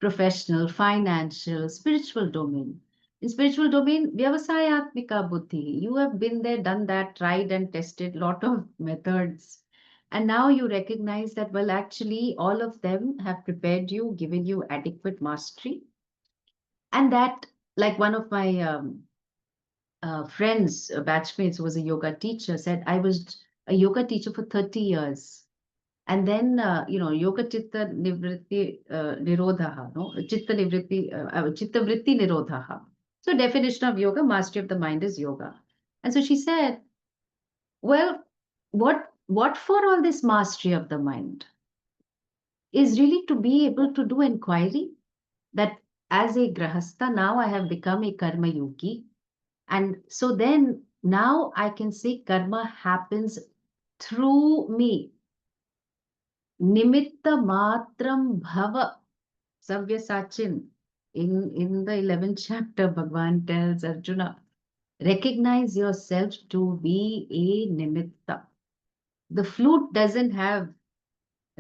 professional, financial, spiritual domain. In spiritual domain, vyavasayatmika buddhi. You have been there, done that, tried and tested lot of methods. And now you recognize that, well, actually, all of them have prepared you, given you adequate mastery. And that, like one of my friends, batchmates who was a yoga teacher, said, I was a yoga teacher for 30 years. And then, yoga chitta nivritti nirodhaha, no? Chitta vritti nirodhaha. So definition of yoga, mastery of the mind is yoga. And so she said, well, what for all this mastery of the mind is really to be able to do inquiry that as a grahastha, now I have become a karma yogi. And so then now I can say karma happens through me. Nimitta matram bhava. Savyasachin. In the 11th chapter, Bhagwan tells Arjuna, recognize yourself to be a nimitta. The flute doesn't have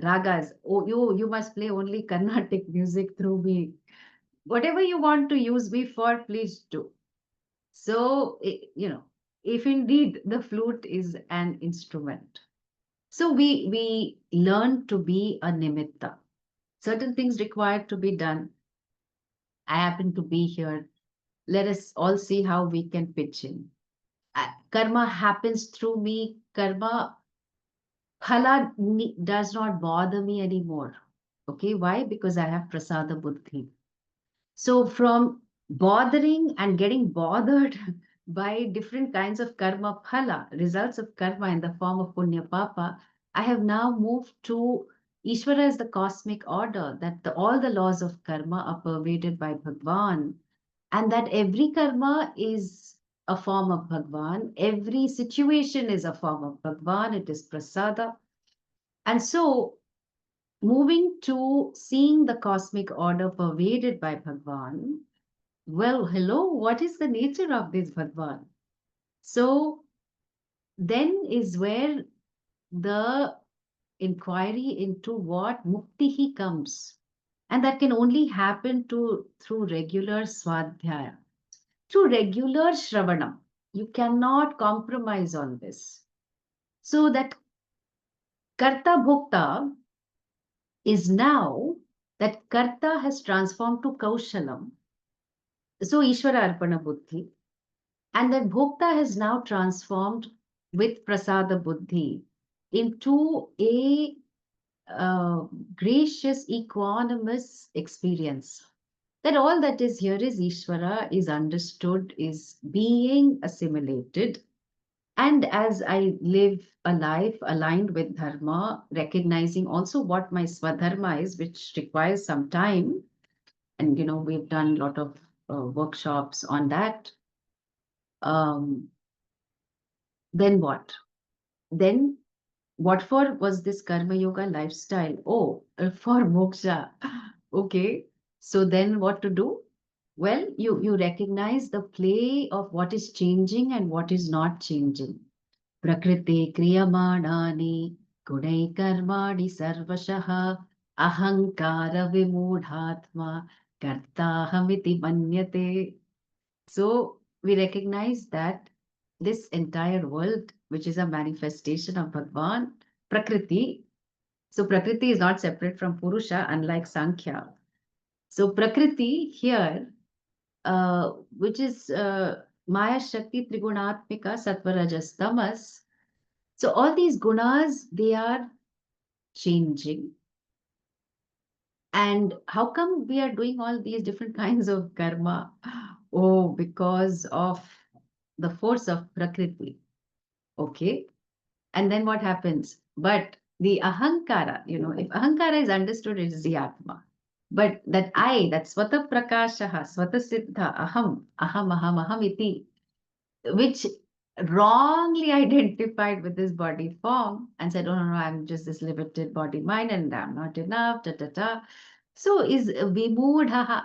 ragas. Oh, you must play only Carnatic music through me. Whatever you want to use me for, please do. So, if indeed the flute is an instrument. So we learn to be a nimitta. Certain things required to be done. I happen to be here. Let us all see how we can pitch in. Karma happens through me. Karma phala does not bother me anymore. Okay, why? Because I have prasada buddhi. So from bothering and getting bothered by different kinds of karma phala, results of karma in the form of punya papa, I have now moved to Ishvara as the cosmic order, that all the laws of karma are pervaded by Bhagwan, and that every karma is a form of Bhagwan, every situation is a form of Bhagwan, it is prasada. And so moving to seeing the cosmic order pervaded by Bhagwan, well, hello, what is the nature of this Bhagwan? So then is where the inquiry into what mukti comes. And that can only happen through regular swadhyaya, through regular shravanam. You cannot compromise on this. So that karta bhokta is now that karta has transformed to kaushalam. So Ishvara Arpana Buddhi. And that bhokta has now transformed with prasada buddhi into a gracious, equanimous experience. That all that is here is Ishvara, is understood, is being assimilated. And as I live a life aligned with dharma, recognizing also what my swadharma is, which requires some time, and we've done a lot of workshops on that. Um, then what? Then what for was this karma yoga lifestyle? Oh, for moksha. Okay. So then what to do? Well, you recognize the play of what is changing and what is not changing. Prakriti kriyamanani gunai karmani sarvashaha ahankara vimudhatma kartahamiti manyate. So we recognize that this entire world, which is a manifestation of Bhagwan, Prakriti. So Prakriti is not separate from Purusha, unlike Sankhya. So Prakriti here, which is Maya Shakti Trigunatmika Sattva Tamas. So all these gunas, they are changing. And how come we are doing all these different kinds of karma? Oh, because of the force of Prakriti. Okay. And then what happens? But the ahankara, if ahankara is understood, it is the atma. But that I, that swata prakashaha, swata siddha, aham iti, which wrongly identified with this body form and said, oh no, no, I'm just this limited body mind and I'm not enough, ta ta ta. So is vimudha.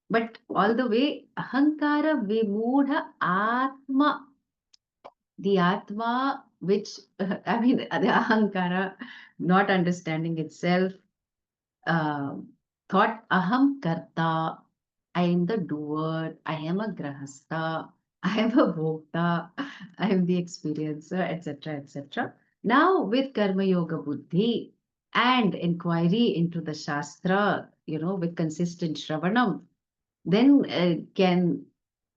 But all the way, ahankara vimudha atma, the Atma, which, I mean, the Ahankara, not understanding itself, uh, thought Aham Karta, I am the doer, I am a Grahastha, I am a Bhokta, I am the experiencer, etc., etc. Now, with Karma Yoga Buddhi and inquiry into the Shastra, with consistent Shravanam, then can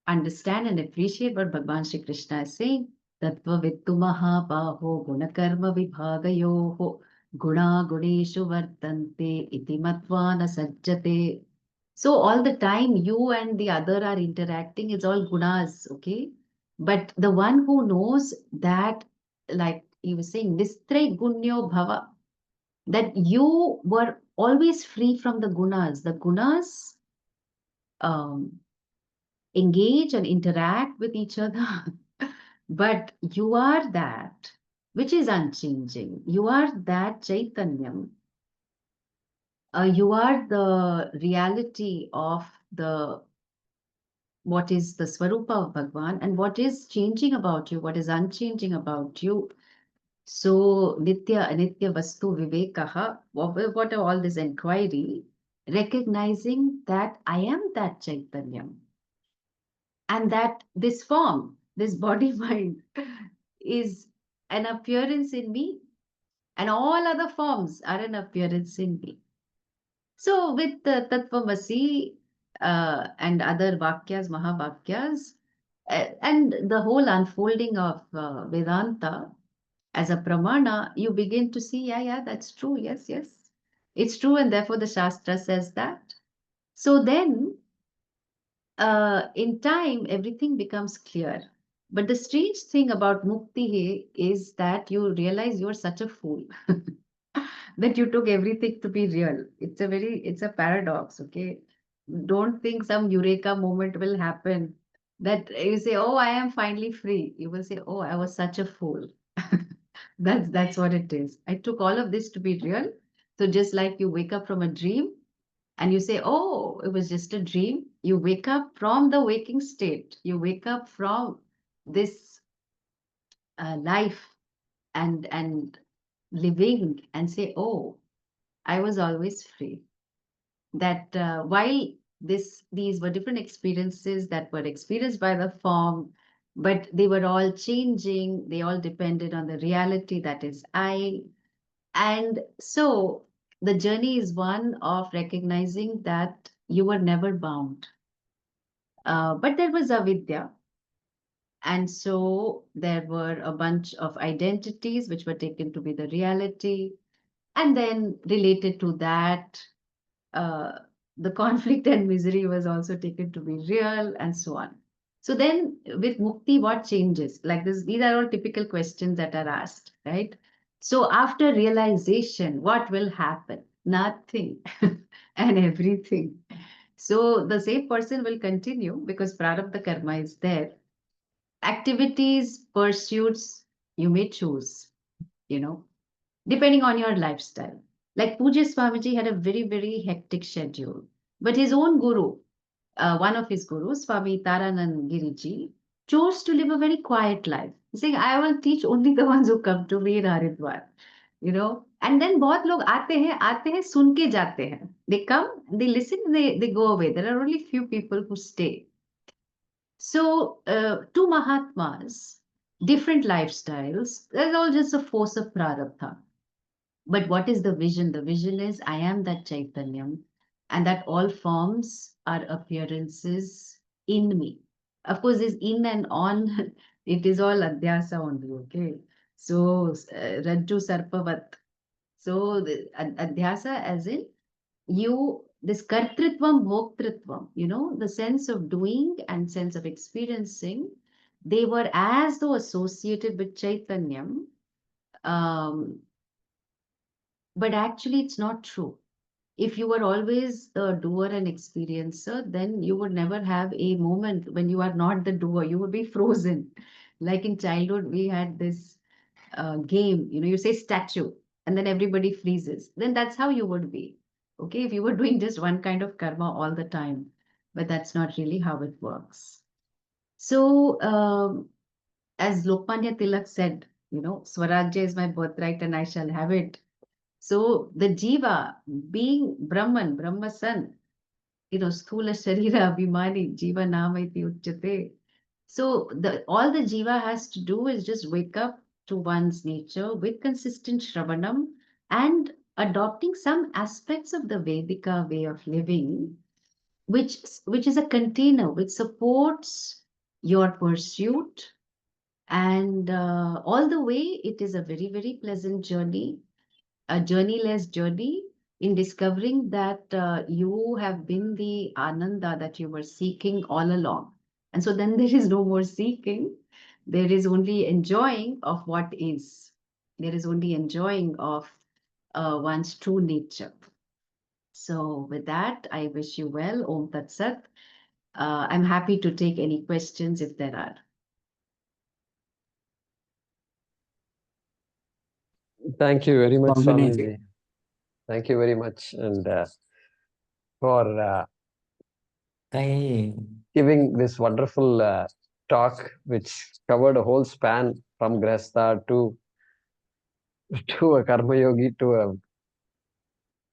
understand and appreciate what Bhagavan Shri Krishna is saying. Tattva vittu mahabaho gunakarma vibhagayoho guna guneshu vartante iti matva na sajjate. So all the time you and the other are interacting, it's all gunas, okay? But the one who knows that, like he was saying, nistre gunyo bhava, that you were always free from the gunas. The gunas um, engage and interact with each other. But you are that which is unchanging. You are that Chaitanyam. You are the reality of the what is the Swarupa of Bhagwan and what is changing about you, what is unchanging about you. So Nitya Anitya Vastu Vivekaha, what are all this inquiry? Recognizing that I am that Chaitanyam and that this form. this body mind is an appearance in me, and all other forms are an appearance in me. So with the Tattvamasi and other Vakyas, Mahavakyas, and the whole unfolding of Vedanta as a pramana, you begin to see, yeah, yeah, that's true. Yes, yes. It's true, and therefore the Shastra says that. So then, in time, everything becomes clear. But the strange thing about Mukti is that you realize you're such a fool that you took everything to be real. It's a paradox, okay? Don't think some eureka moment will happen that you say, oh, I am finally free. You will say, oh, I was such a fool. That's what it is. I took all of this to be real. So just like you wake up from a dream and you say, oh, it was just a dream, you wake up from the waking state. You wake up from this life and living and say, oh, I was always free. That while these were different experiences that were experienced by the form, but they were all changing. They all depended on the reality that is I. And so the journey is one of recognizing that you were never bound. But there was avidya. And so there were a bunch of identities which were taken to be the reality. And then related to that, uh, the conflict and misery was also taken to be real, and so on. So then with Mukti, what changes? Like this, these are all typical questions that are asked, right? So after realization, what will happen? Nothing and everything. So the same person will continue because prarabdha karma is there. Activities, pursuits, you may choose, you know, depending on your lifestyle. Like Pujya Swamiji had a very, very hectic schedule, but his own guru, one of his gurus, Swami Taranand Giriji, chose to live a very quiet life, saying, I will teach only the ones who come to me in Haridwar, you know. And then बहुत लोग आते हैं, सुन के जाते हैं. They come, they listen, they go away. There are only few people who stay. So, two Mahatmas, different lifestyles, that's all just a force of prarabdha. But what is the vision? The vision is I am that Chaitanyam, and that all forms are appearances in me. Of course, this in and on, it is all adhyasa only, okay? So, Rajju Sarpavat. So, the adhyasa as in you, this kartritvam, bhoktritvam, the sense of doing and sense of experiencing, they were as though associated with Chaitanyam. Um, but actually, it's not true. If you were always a doer and experiencer, then you would never have a moment when you are not the doer. You would be frozen. Like in childhood, we had this game, you say statue, and then everybody freezes. Then that's how you would be. Okay, if you were doing just one kind of karma all the time, but that's not really how it works. So, as Lokmanya Tilak said, Swarajya is my birthright and I shall have it. So the jiva, being Brahman, Brahma San, sthula sharira abhimani, jiva namaiti uchyate. So all the jiva has to do is just wake up to one's nature with consistent shravanam and adopting some aspects of the Vedika way of living, which is a container which supports your pursuit. And all the way, it is a very, very pleasant journey, a journeyless journey in discovering that you have been the ananda that you were seeking all along. And so then there is no more seeking. There is only enjoying of what is. There is only enjoying of one's true nature. So with that, I wish you well. Om Tat Sat. I'm happy to take any questions if there are. Thank you very much, Swamini. Swamiji. Thank you very much, and for Thank giving this wonderful talk, which covered a whole span from Grasta to a Karma Yogi to a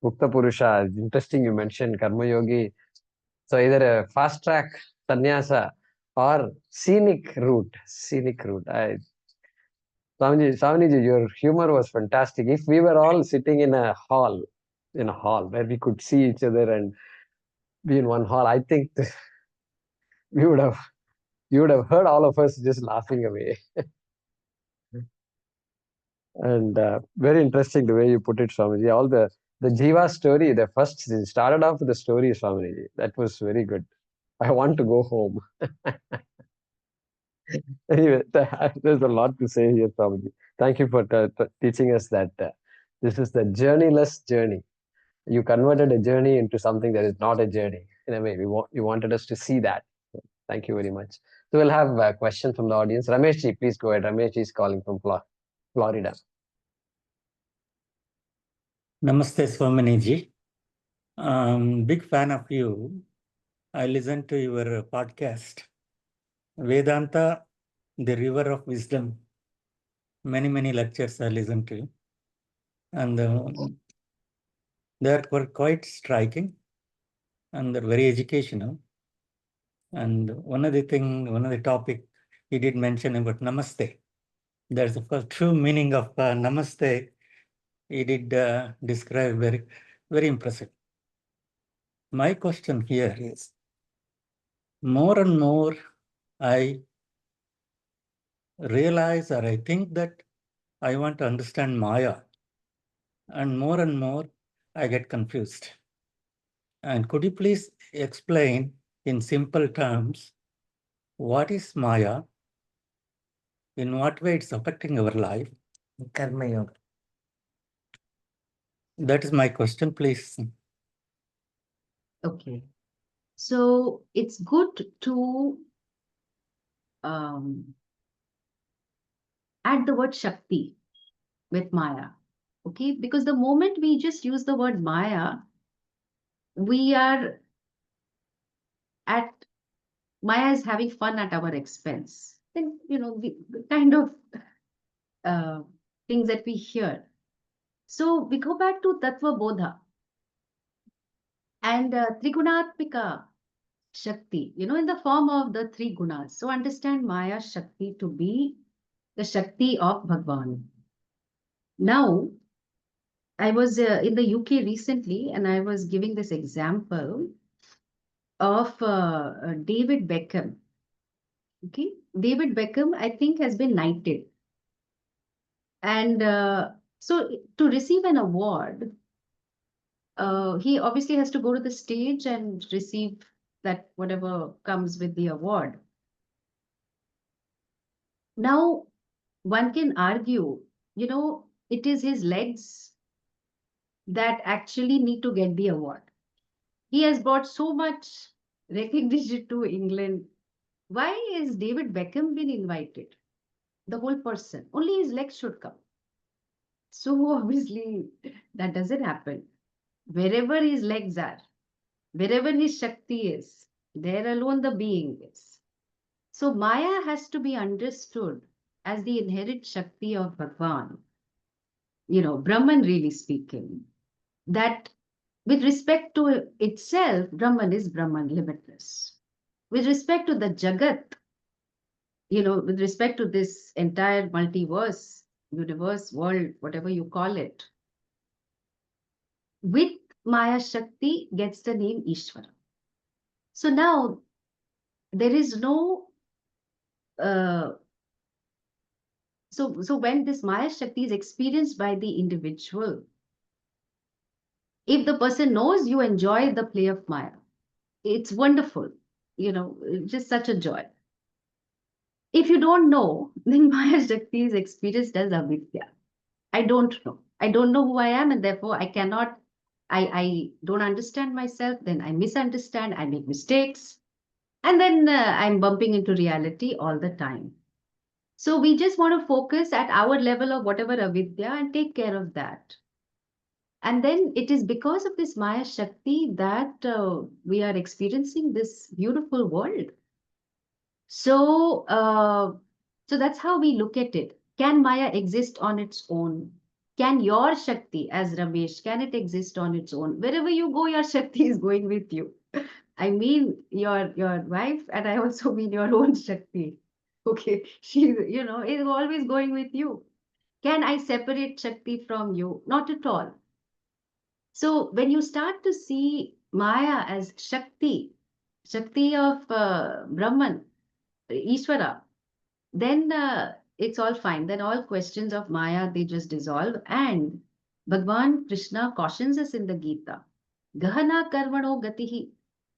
Mukta Purusha. Interesting you mentioned Karma Yogi. So either a fast track sannyasa or scenic route. Scenic route. Swamiji, your humor was fantastic. If we were all sitting in a hall where we could see each other and be in one hall, I think we would have you would have heard all of us just laughing away. And very interesting the way you put it, Swamiji. All the Jiva story, the first started off with the story, Swamiji. That was very good. I want to go home. Anyway, there's a lot to say here, Swamiji. Thank you for teaching us that this is the journeyless journey. You converted a journey into something that is not a journey. In a way, you wanted us to see that. Thank you very much. So we'll have a question from the audience. Rameshji, please go ahead. Rameshji is calling from Florida. Namaste, Swamini ji. Big fan of you. I listened to your podcast, Vedanta, the River of Wisdom. Many lectures I listened to. And they were quite striking and they're very educational. And one of the topic he did mention about Namaste. There's the true meaning of Namaste. He did describe very impressive. My question here is, more and more I realize or I think that I want to understand Maya, and more I get confused. And could you please explain in simple terms what is Maya, in what way it's affecting our life? Karma Yoga. That is my question, please. Okay. So it's good to add the word Shakti with Maya. Okay, because the moment we just use the word Maya, we are at Maya is having fun at our expense. Then, the kind of things that we hear. So we go back to Tattva Bodha and Trigunatmika Shakti, in the form of the three gunas. So understand Maya Shakti to be the Shakti of Bhagwan. Now, I was in the UK recently and I was giving this example of David Beckham. Okay, David Beckham, I think, has been knighted. And so to receive an award, he obviously has to go to the stage and receive that whatever comes with the award. Now, one can argue, it is his legs that actually need to get the award. He has brought so much recognition to England. Why is David Beckham been invited? The whole person. Only his legs should come. So obviously that doesn't happen. Wherever his legs are, wherever his Shakti is, there alone the being is. So Maya has to be understood as the inherent Shakti of Bhagwan. Brahman really speaking, that with respect to itself, Brahman is Brahman, limitless. With respect to the Jagat, with respect to this entire multiverse, universe, world, whatever you call it, with Maya Shakti gets the name Ishvara. So now there is no, so when this Maya Shakti is experienced by the individual, if the person knows, you enjoy the play of Maya. It's wonderful, just such a joy. If you don't know, then Maya Shakti is experienced as avidya. I don't know. I don't know who I am, and therefore I cannot, I don't understand myself, then I misunderstand, I make mistakes, and then I'm bumping into reality all the time. So we just want to focus at our level of whatever avidya and take care of that. And then it is because of this Maya Shakti that we are experiencing this beautiful world. So, so that's how we look at it. Can Maya exist on its own? Can your Shakti, as Ramesh, can it exist on its own? Wherever you go, your Shakti is going with you. I mean your wife, and I also mean your own Shakti. Okay, she, is always going with you. Can I separate Shakti from you? Not at all. So when you start to see Maya as Shakti, Shakti of Brahman, Ishvara, then it's all fine. Then all questions of Maya, they just dissolve. And Bhagwan Krishna cautions us in the Gita, Gahana Karmano Gatihi.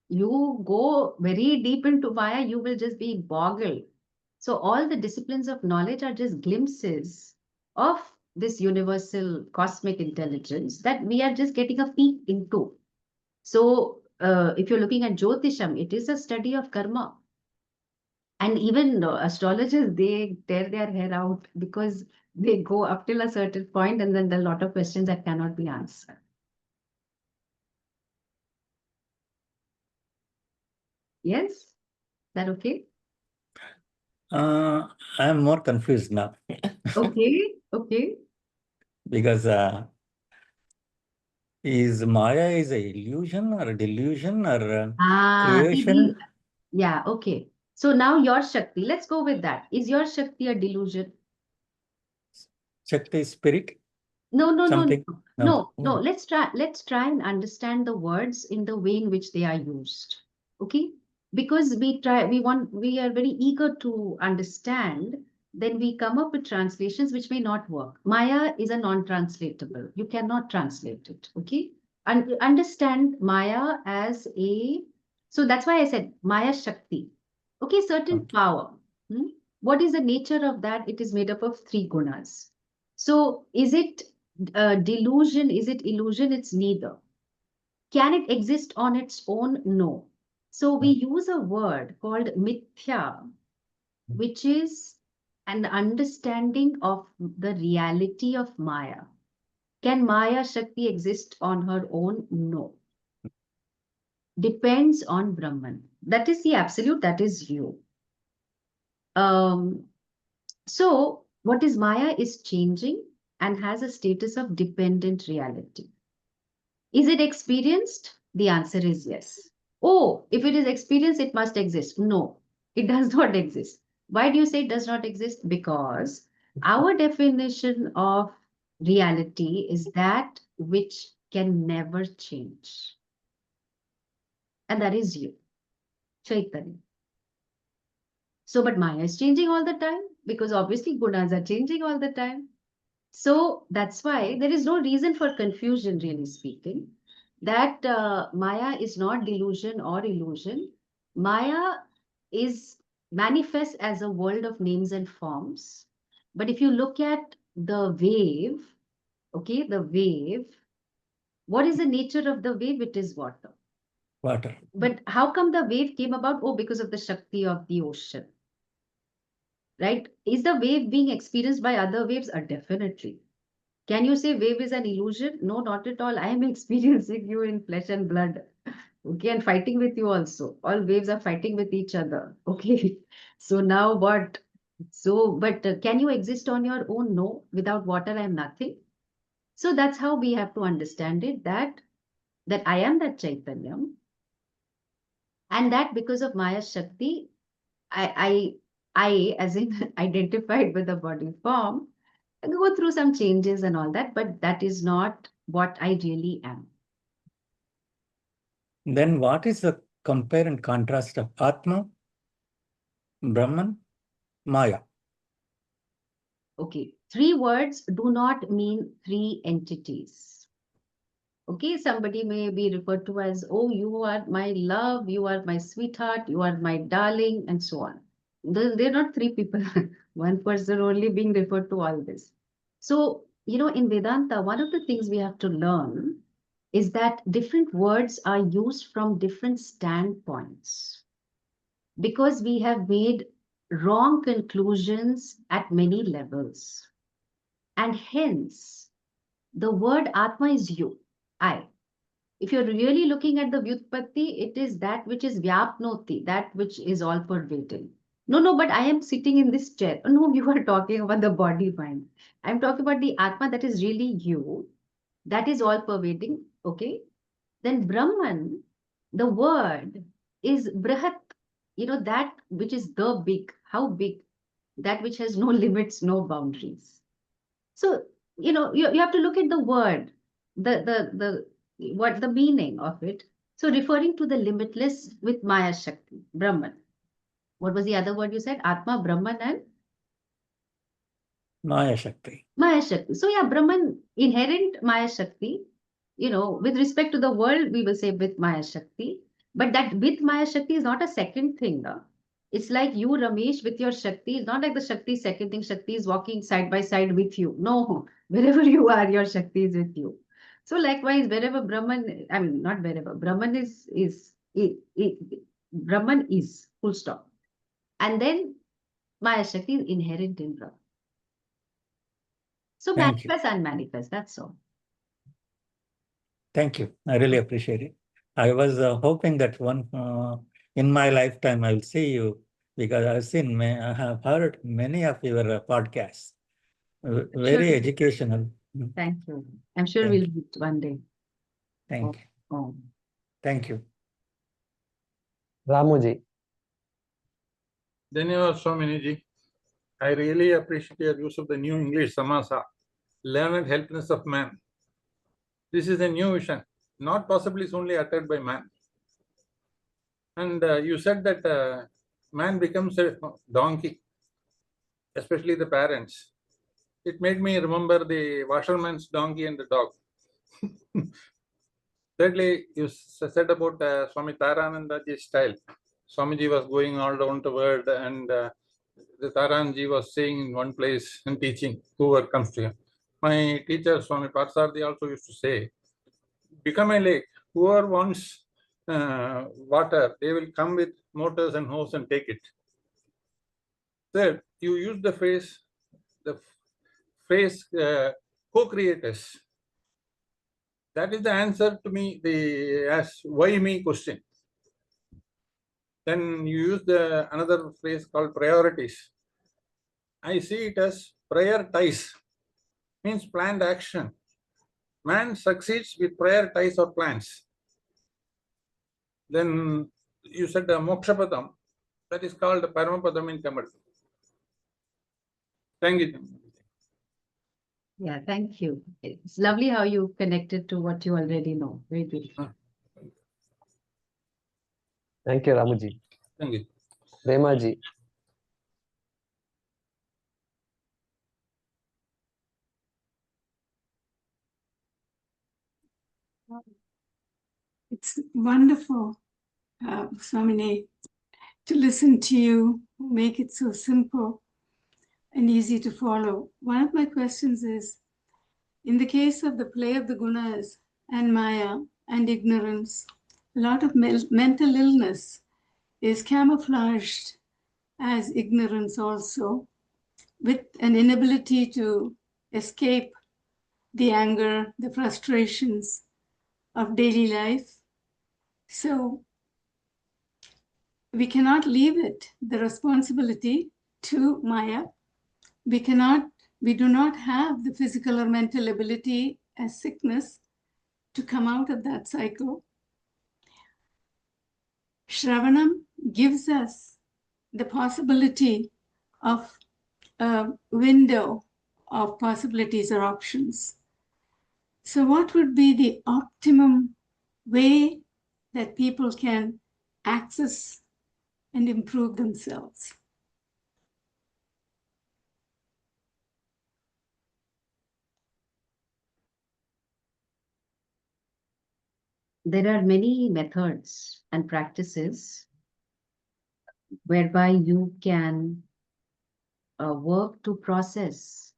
You go very deep into Maya, you will just be boggled. So all the disciplines of knowledge are just glimpses of this universal cosmic intelligence that we are just getting a peek into. So if you're looking at Jyotisham, it is a study of karma. And even astrologers, they tear their hair out because they go up till a certain point and then there are a lot of questions that cannot be answered. Yes? Is that okay? I am more confused now. Okay, okay. Because is Maya is a illusion or a delusion or creation? Yeah, okay. So now your Shakti, let's go with that. Is your Shakti a delusion? Shakti is spirit? No, no, no, Something? no, No. no, no. Let's try and understand the words in the way in which they are used. Okay? Because we are very eager to understand, then we come up with translations which may not work. Maya is a non-translatable. You cannot translate it. Okay? And understand Maya as so that's why I said Maya Shakti. Okay, certain Okay. power. Hmm? What is the nature of that? It is made up of three gunas. So is it delusion? Is it illusion? It's neither. Can it exist on its own? No. So we use a word called mithya, which is an understanding of the reality of Maya. Can Maya Shakti exist on her own? No. Depends on Brahman. That is the absolute, that is you. Um, so what is Maya is changing and has a status of dependent reality. Is it experienced? The answer is yes. Oh, if it is experienced, it must exist. No, it does not exist. Why do you say it does not exist? Because our definition of reality is that which can never change. And that is you, Chaitanya. So, but Maya is changing all the time because obviously gunas are changing all the time. So that's why there is no reason for confusion, really speaking, that Maya is not delusion or illusion. Maya is manifest as a world of names and forms. But if you look at the wave, okay, the wave, what is the nature of the wave? It is water. Water. But how come the wave came about? Oh, because of the Shakti of the ocean, right? Is the wave being experienced by other waves? Definitely. Can you say wave is an illusion? No, not at all. I am experiencing you in flesh and blood. Okay, and fighting with you also. All waves are fighting with each other. Okay. So now what? So, but can you exist on your own? No. Without water, I am nothing. So that's how we have to understand it, that I am that Chaitanyam, and that because of Maya Shakti, I as in identified with the body form, go through some changes and all that, but that is not what I really am. Then what is the compare and contrast of Atma, Brahman, Maya? Okay, three words do not mean three entities. Okay, somebody may be referred to as, oh, you are my love, you are my sweetheart, you are my darling, and so on. They're not three people, one person only being referred to all this. So, in Vedanta, one of the things we have to learn is that different words are used from different standpoints because we have made wrong conclusions at many levels. And hence, the word Atma is you, I. If you're really looking at the Vyutpatti, it is that which is Vyapnoti, that which is all pervading. No, no, but I am sitting in this chair. No, you are talking about the body mind. I'm talking about the Atma that is really you, that is all pervading. Okay. Then Brahman, The word is Brahat, that which is the big. How big? That which has no limits, no boundaries. So, you have to look at the word, what the meaning of it. So, referring to the limitless with Maya Shakti, Brahman. What was the other word you said? Atma, Brahman, and Maya Shakti. Maya Shakti. So, yeah, Brahman, inherent Maya Shakti, with respect to the world, we will say with Maya Shakti. But that with Maya Shakti is not a second thing. No? It's like you, Ramesh, with your Shakti. It's not like the Shakti second thing. Shakti is walking side by side with you. No, wherever you are, your Shakti is with you. So likewise, wherever Brahman, I mean, not wherever, Brahman Brahman is, full stop. And then Maya Shakti is inherent in Brahman. So Thank you. manifest and manifest, that's all. Thank you. I really appreciate it. I was hoping that in my lifetime I will see you, because I have heard many of your podcasts. Very educational. Thank you. I'm sure Thank we'll you. meet one day. Thank you. Oh. Thank you. Ramuji. Dhanyavad Swamini ji. I really appreciate your use of the new English samasa, learned helplessness of man. This is a new vision, not possibly is only uttered by man. And you said that man becomes a donkey, especially the parents. It made me remember the washerman's donkey and the dog. Thirdly, you said about Swami Taranandaji's style. Swamiji was going all around the world, and the Taranji was staying in one place and teaching whoever comes to him. My teacher, Swami Parsardi, also used to say, become a lake. Whoever wants water, they will come with motors and hose and take it. Third, you use the phrase co-creators. That is the answer to me, as why me question. Then you use another phrase called priorities. I see it as prioritize, means planned action. Man succeeds with prioritize or plans. Then you said mokshapadam, that is called paramapadam in Tamil. Thank you. Yeah, thank you. It's lovely how you connected to what you already know. Very beautiful. Thank you, Ramuji. Thank you. Premaji. It's wonderful, Swamini, to listen to you, make it so simple and easy to follow. One of my questions is, in the case of the play of the gunas and Maya and ignorance, a lot of mental illness is camouflaged as ignorance also, with an inability to escape the anger, the frustrations of daily life. So we cannot leave it, the responsibility, to Maya. We do not have the physical or mental ability as sickness to come out of that cycle. Shravanam gives us the possibility of a window of possibilities or options. So what would be the optimum way that people can access and improve themselves? There are many methods and practices whereby you can work to process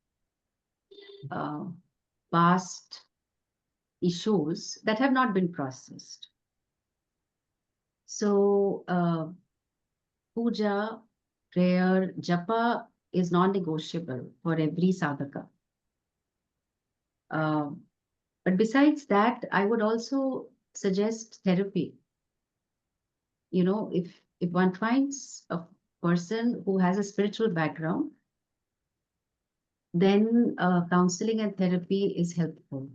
past issues that have not been processed. So, puja, prayer, japa is non-negotiable for every sadhaka. But besides that, I would also suggest therapy. If one finds a person who has a spiritual background, then counseling and therapy is helpful.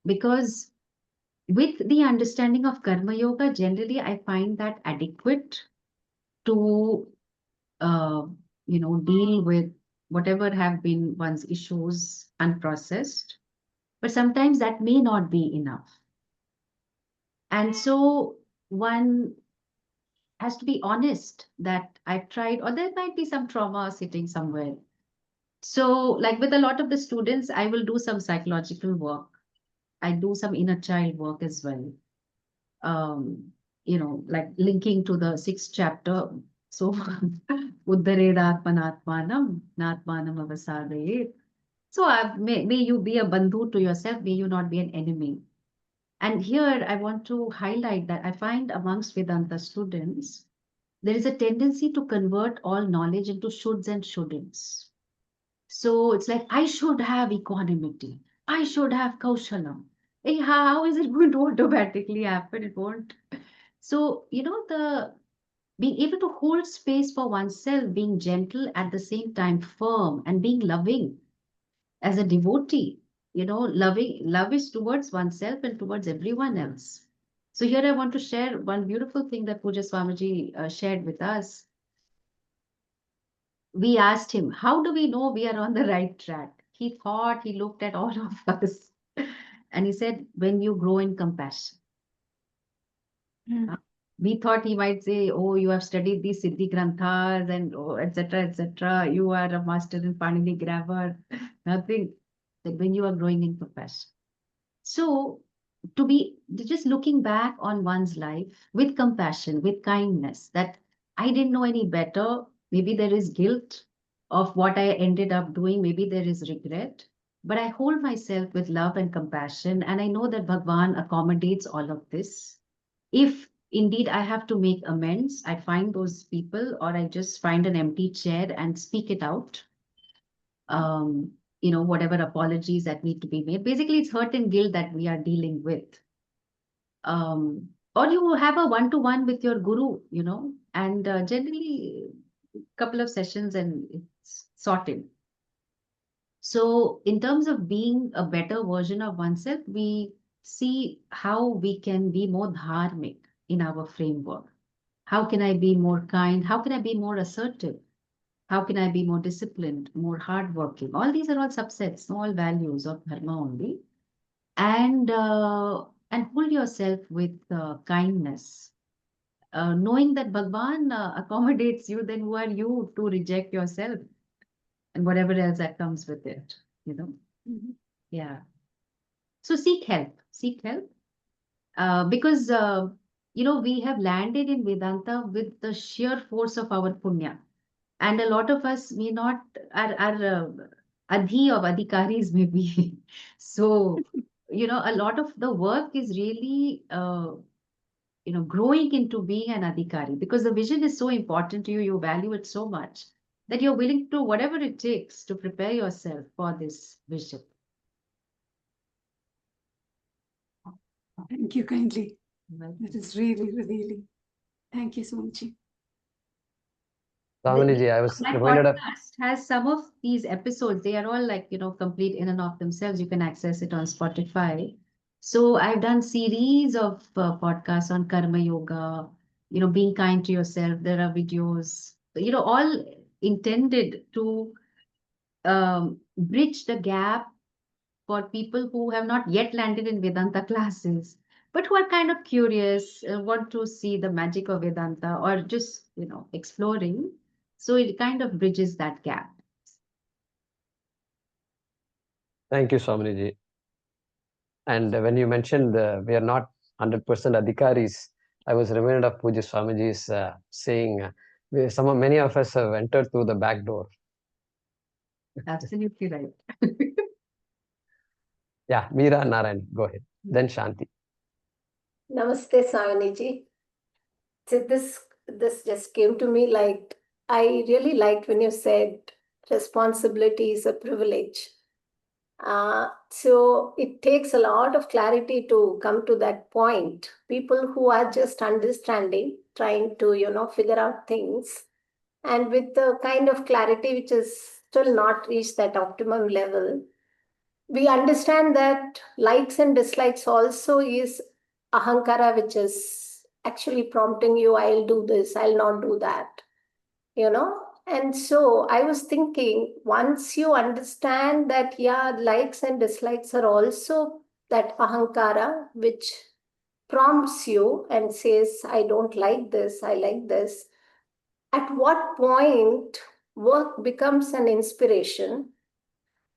Because with the understanding of Karma Yoga, generally I find that adequate to deal with whatever have been one's issues unprocessed. But sometimes that may not be enough. And so one has to be honest that I've tried, or there might be some trauma sitting somewhere. So, like with a lot of the students, I will do some psychological work. I do some inner child work as well. Like linking to the sixth chapter. So, Uddharedatmanatmanam, Natmanam avasarayet. So, may you be a bandhu to yourself, may you not be an enemy. And here I want to highlight that I find amongst Vedanta students, there is a tendency to convert all knowledge into shoulds and shouldn'ts. So it's like, I should have equanimity. I should have kaushalam. Hey, how is it going to automatically happen? It won't. So, the being able to hold space for oneself, being gentle at the same time, firm, and being loving as a devotee, love is towards oneself and towards everyone else. So here I want to share one beautiful thing that Puja Swamiji shared with us. We asked him, how do we know we are on the right track? He thought, he looked at all of us, and he said, when you grow in compassion. Mm. We thought he might say, oh, you have studied these Siddhi Granthas and etc., etc. You are a master in Panini grammar. Nothing. That when you are growing in compassion. So, to be just looking back on one's life with compassion, with kindness, that I didn't know any better. Maybe there is guilt of what I ended up doing. Maybe there is regret. But I hold myself with love and compassion. And I know that Bhagwan accommodates all of this. If indeed I have to make amends, I find those people, or I just find an empty chair and speak it out. Whatever apologies that need to be made. Basically, it's hurt and guilt that we are dealing with. Or you have a one-to-one with your guru, and generally a couple of sessions and it's sorted. So in terms of being a better version of oneself, we see how we can be more dharmic in our framework. How can I be more kind? How can I be more assertive? How can I be more disciplined, more hardworking? All these are all subsets, all values of dharma only. And hold yourself with kindness, knowing that Bhagwan accommodates you. Then who are you to reject yourself and whatever else that comes with it? Mhm. Yeah. So seek help. Seek help, because we have landed in Vedanta with the sheer force of our punya. And a lot of us may not, are adhi of adhikaris maybe. So, a lot of the work is really, growing into being an adhikari, because the vision is so important to you, you value it so much that you're willing to do whatever it takes to prepare yourself for this vision. Thank you kindly. Well, That is really revealing. Thank you so much. Swamini, I was my reminded of podcast has some of these episodes. They are all like, complete in and of themselves. You can access it on Spotify. So I've done series of podcasts on karma yoga, being kind to yourself. There are videos, all intended to bridge the gap for people who have not yet landed in Vedanta classes, but who are kind of curious, want to see the magic of Vedanta, or just, exploring. So it kind of bridges that gap. thank you, Swamini. And when you mentioned we are not 100% adhikaris, I was reminded of Puja Swamiji's saying, many of us have entered through the back door. Absolutely right. Yeah, Meera Narayan, go ahead. Then Shanti. Namaste, Savaniji. So this just came to me like I really liked when you said responsibility is a privilege. So it takes a lot of clarity to come to that point. People who are just understanding, trying to figure out things, and with the kind of clarity which is still not reached that optimum level, we understand that likes and dislikes also is ahankara which is actually prompting you, I'll do this, I'll not do that, And so I was thinking, once you understand that, yeah, likes and dislikes are also that ahankara, which prompts you and says, I don't like this, I like this. At what point work becomes an inspiration?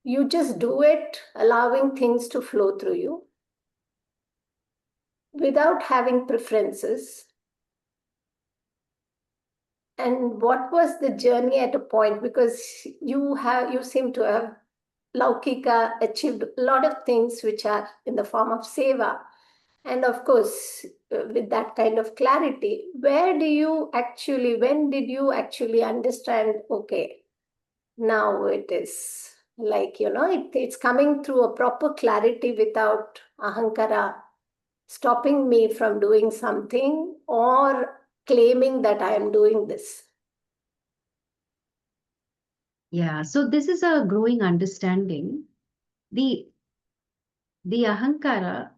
You just do it, allowing things to flow through you without having preferences. And what was the journey at a point? Because you seem to have Laukika achieved a lot of things which are in the form of seva. And of course, with that kind of clarity, when did you actually understand, okay, now it is like, it's coming through a proper clarity without ahankara stopping me from doing something or claiming that I am doing this. Yeah, so this is a growing understanding. The ahankara,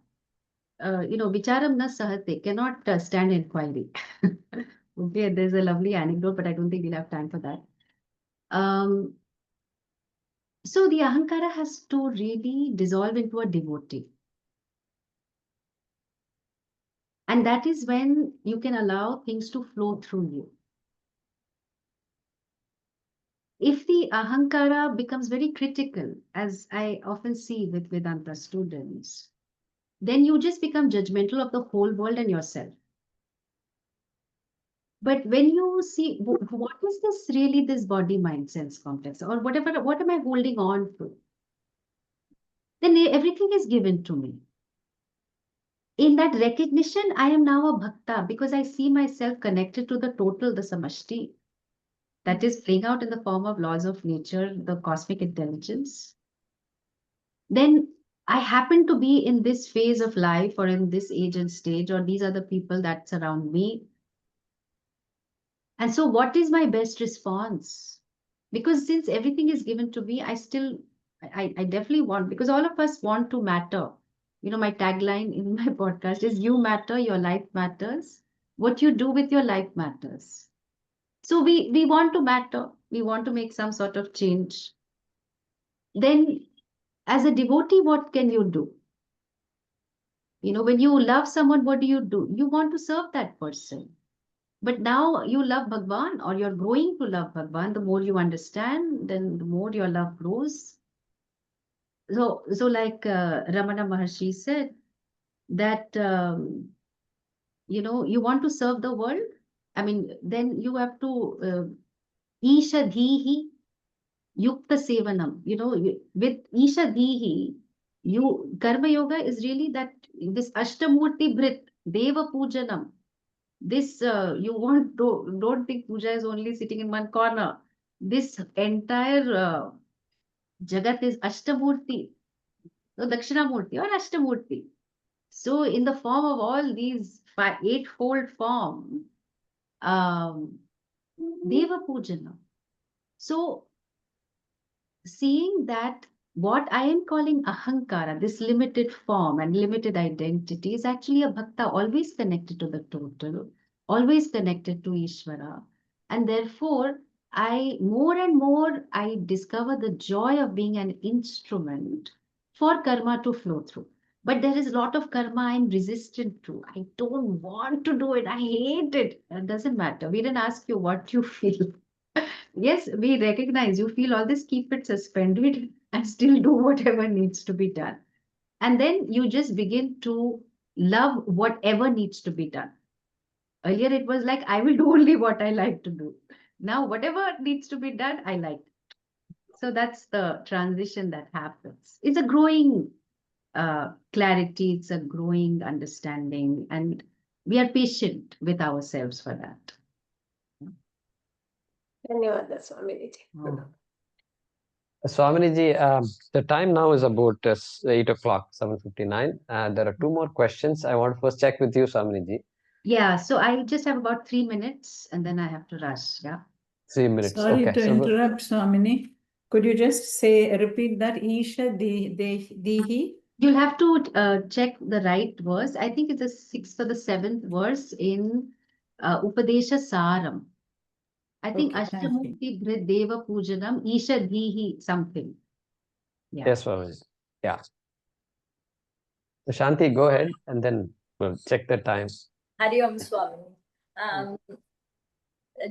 vicharam na sahate, cannot stand inquiry. Okay, there's a lovely anecdote, but I don't think we'll have time for that. So the ahankara has to really dissolve into a devotee. And that is when you can allow things to flow through you. If the ahankara becomes very critical, as I often see with Vedanta students, then you just become judgmental of the whole world and yourself. But when you see, what is this really, this body, mind, sense complex, or whatever, what am I holding on to? Then everything is given to me. In that recognition, I am now a bhakta because I see myself connected to the total, the samashti, that is playing out in the form of laws of nature, the cosmic intelligence. Then I happen to be in this phase of life or in this age and stage, or these are the people that surround me. And so what is my best response? Because since everything is given to me, I definitely want, because all of us want to matter. My tagline in my podcast is you matter, your life matters. What you do with your life matters. So we want to matter. We want to make some sort of change. Then as a devotee, what can you do? When you love someone, what do? You want to serve that person. But now you love Bhagwan, or you're growing to love Bhagwan. The more you understand, then the more your love grows. So like Ramana Maharshi said, that, you want to serve the world. I mean, then you have to, Isha Dhihi Yukta Sevanam. With Isha Dhihi, Karma Yoga is really that, this Ashtamurti Bhrit, Deva Pujanam. This, don't think puja is only sitting in one corner. This entire Jagat is Ashtamurti, so Dakshinamurti or Ashtamurti. So in the form of all these eightfold form, Deva Pujana. So seeing that what I am calling ahankara, this limited form and limited identity, is actually a bhakta, always connected to the total, always connected to Ishvara. And therefore, more and more, I discover the joy of being an instrument for karma to flow through. But there is a lot of karma I'm resistant to. I don't want to do it. I hate it. It doesn't matter. We didn't ask you what you feel. Yes, we recognize you feel all this, keep it suspended and still do whatever needs to be done. And then you just begin to love whatever needs to be done. Earlier, it was like, I will do only what I like to do. Now, whatever needs to be done, I like. So that's the transition that happens. It's a growing clarity, it's a growing understanding, and we are patient with ourselves for that. Dhanyawad, Swamini. Swamini, the time now is about 8 o'clock, 7:59. There are two more questions. I want to first check with you, Swamini. Yeah, so I just have about 3 minutes and then I have to rush. Yeah. 3 minutes. Sorry okay. to interrupt, Swamini. Could you just repeat that? Isha Dihi? You'll have to check the right verse. I think it's the 6th or the 7th verse in Upadesha Saram. I think Okay, thank you. Ashtamurti Deva Pujanam Ishadhihi something. Yeah. Yes, Swamiji. Yeah. So Shanti, go ahead and then we'll check the time. Hari Om Swamini.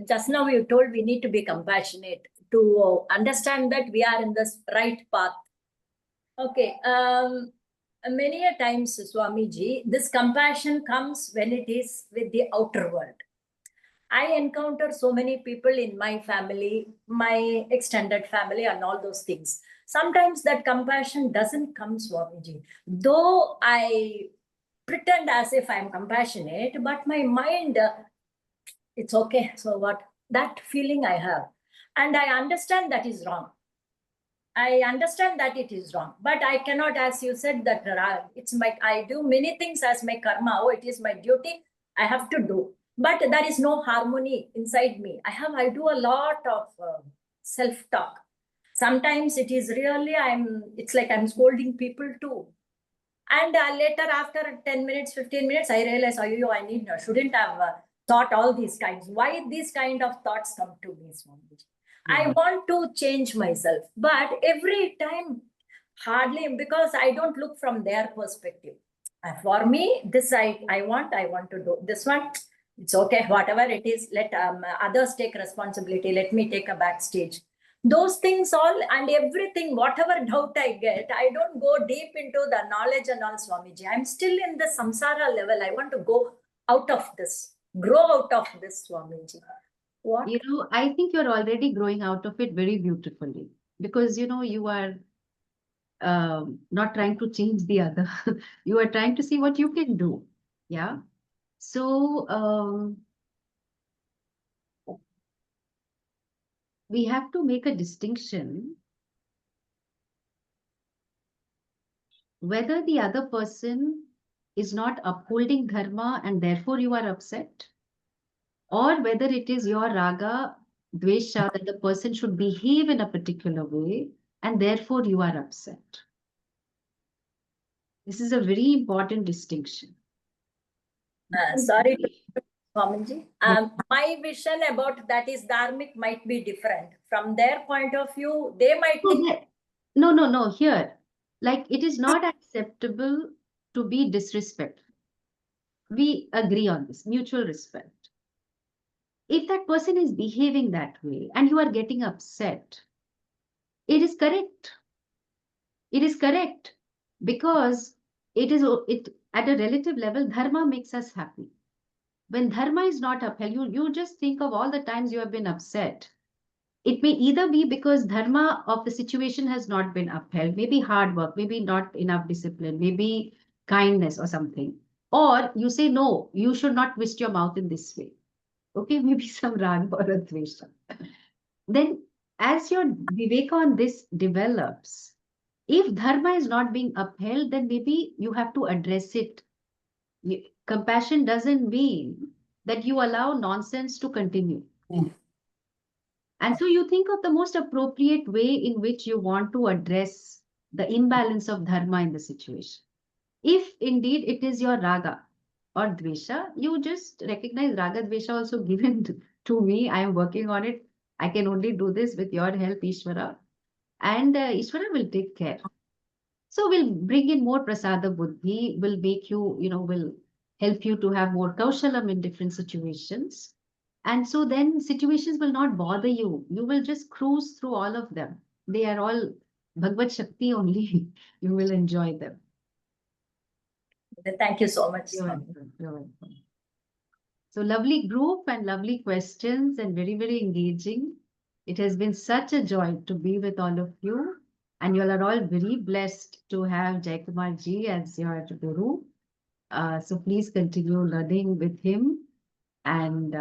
Just now you told we need to be compassionate to understand that we are in this right path. Okay. Many a times, Swamiji, this compassion comes when it is with the outer world. I encounter so many people in my family, my extended family, and all those things. Sometimes that compassion doesn't come, Swamiji. Though I pretend as if I'm compassionate, but my mind, it's okay. So what? That feeling I have. And I understand that is wrong. I understand that it is wrong, but I cannot, as you said, that it's my, I do many things as my karma. Oh, it is my duty. I have to do, but there is no harmony inside me. I do a lot of self-talk. Sometimes it is really, it's like I'm scolding people too. And later, after 10 minutes, 15 minutes, I realize, oh, I shouldn't have thought all these kinds. Why these kind of thoughts come to me, Swamiji? I want to change myself, but every time, hardly, because I don't look from their perspective. For me, this I want to do. This one, it's okay, whatever it is, let others take responsibility. Let me take a backstage. Those things all and everything, whatever doubt I get, I don't go deep into the knowledge and all, Swamiji. I'm still in the samsara level. I want to go out of this, grow out of this, Swamiji. What? You know, I think you're already growing out of it very beautifully because, you know, you are not trying to change the other. You are trying to see what you can do. Yeah. So we have to make a distinction whether the other person is not upholding dharma and therefore you are upset, or whether it is your raga, dvesha, that the person should behave in a particular way and therefore you are upset. This is a very important distinction. Sorry, Swamiji. My vision about that is dharmic might be different. From their point of view, they might think. No. Here, like it is not acceptable to be disrespectful. We agree on this, mutual respect. If that person is behaving that way and you are getting upset, it is correct. It is correct because it at a relative level, dharma makes us happy. When dharma is not upheld, you just think of all the times you have been upset. It may either be because dharma of the situation has not been upheld, maybe hard work, maybe not enough discipline, maybe kindness or something. Or you say, no, you should not twist your mouth in this way. Okay, maybe some raga or a dvesha. Then as your viveka on this develops, if dharma is not being upheld, then maybe you have to address it. Compassion doesn't mean that you allow nonsense to continue. And so you think of the most appropriate way in which you want to address the imbalance of dharma in the situation. If indeed it is your raga or dvesha, you just recognize raga dvesha also given to me. I am working on it. I can only do this with your help, Ishvara. And Ishvara will take care. So we'll bring in more prasada buddhi, will make you, will help you to have more kaushalam in different situations. And so then situations will not bother you. You will just cruise through all of them. They are all Bhagavad Shakti only. You will enjoy them. Thank you so much. You're welcome. So lovely group and lovely questions and very, very engaging. It has been such a joy to be with all of you. And you all are all very blessed to have Jaikumar ji as your guru. So please continue learning with him. And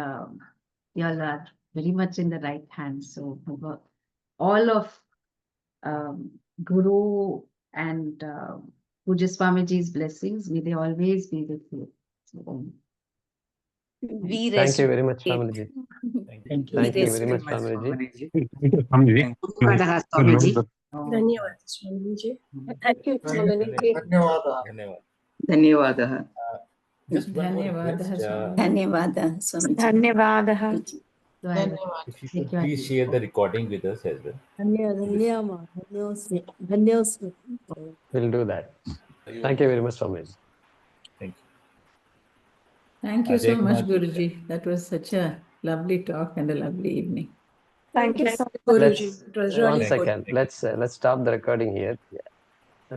you all are very much in the right hands. So all of Guru and Pujya Swamiji's blessings, may they always be with you. So, Thank you very much, Swamiji. Thank you. Thank you very much, Swamiji. Swamiji. Swamiji. धन्यवाद Swami ji. Thank you, Swamini. धन्यवादः. Just one more request. धन्यवादः स्वामी धन्यवादः. If you could please share the recording with us as well. We'll do that. Thank you very much, Swami. Thank you. Thank you so Ajay much, Kumar ji. Guruji. That was such a lovely talk and a lovely evening. Thank you so much, Let's Guruji. It was really one good. second. Let's stop the recording here. Yeah.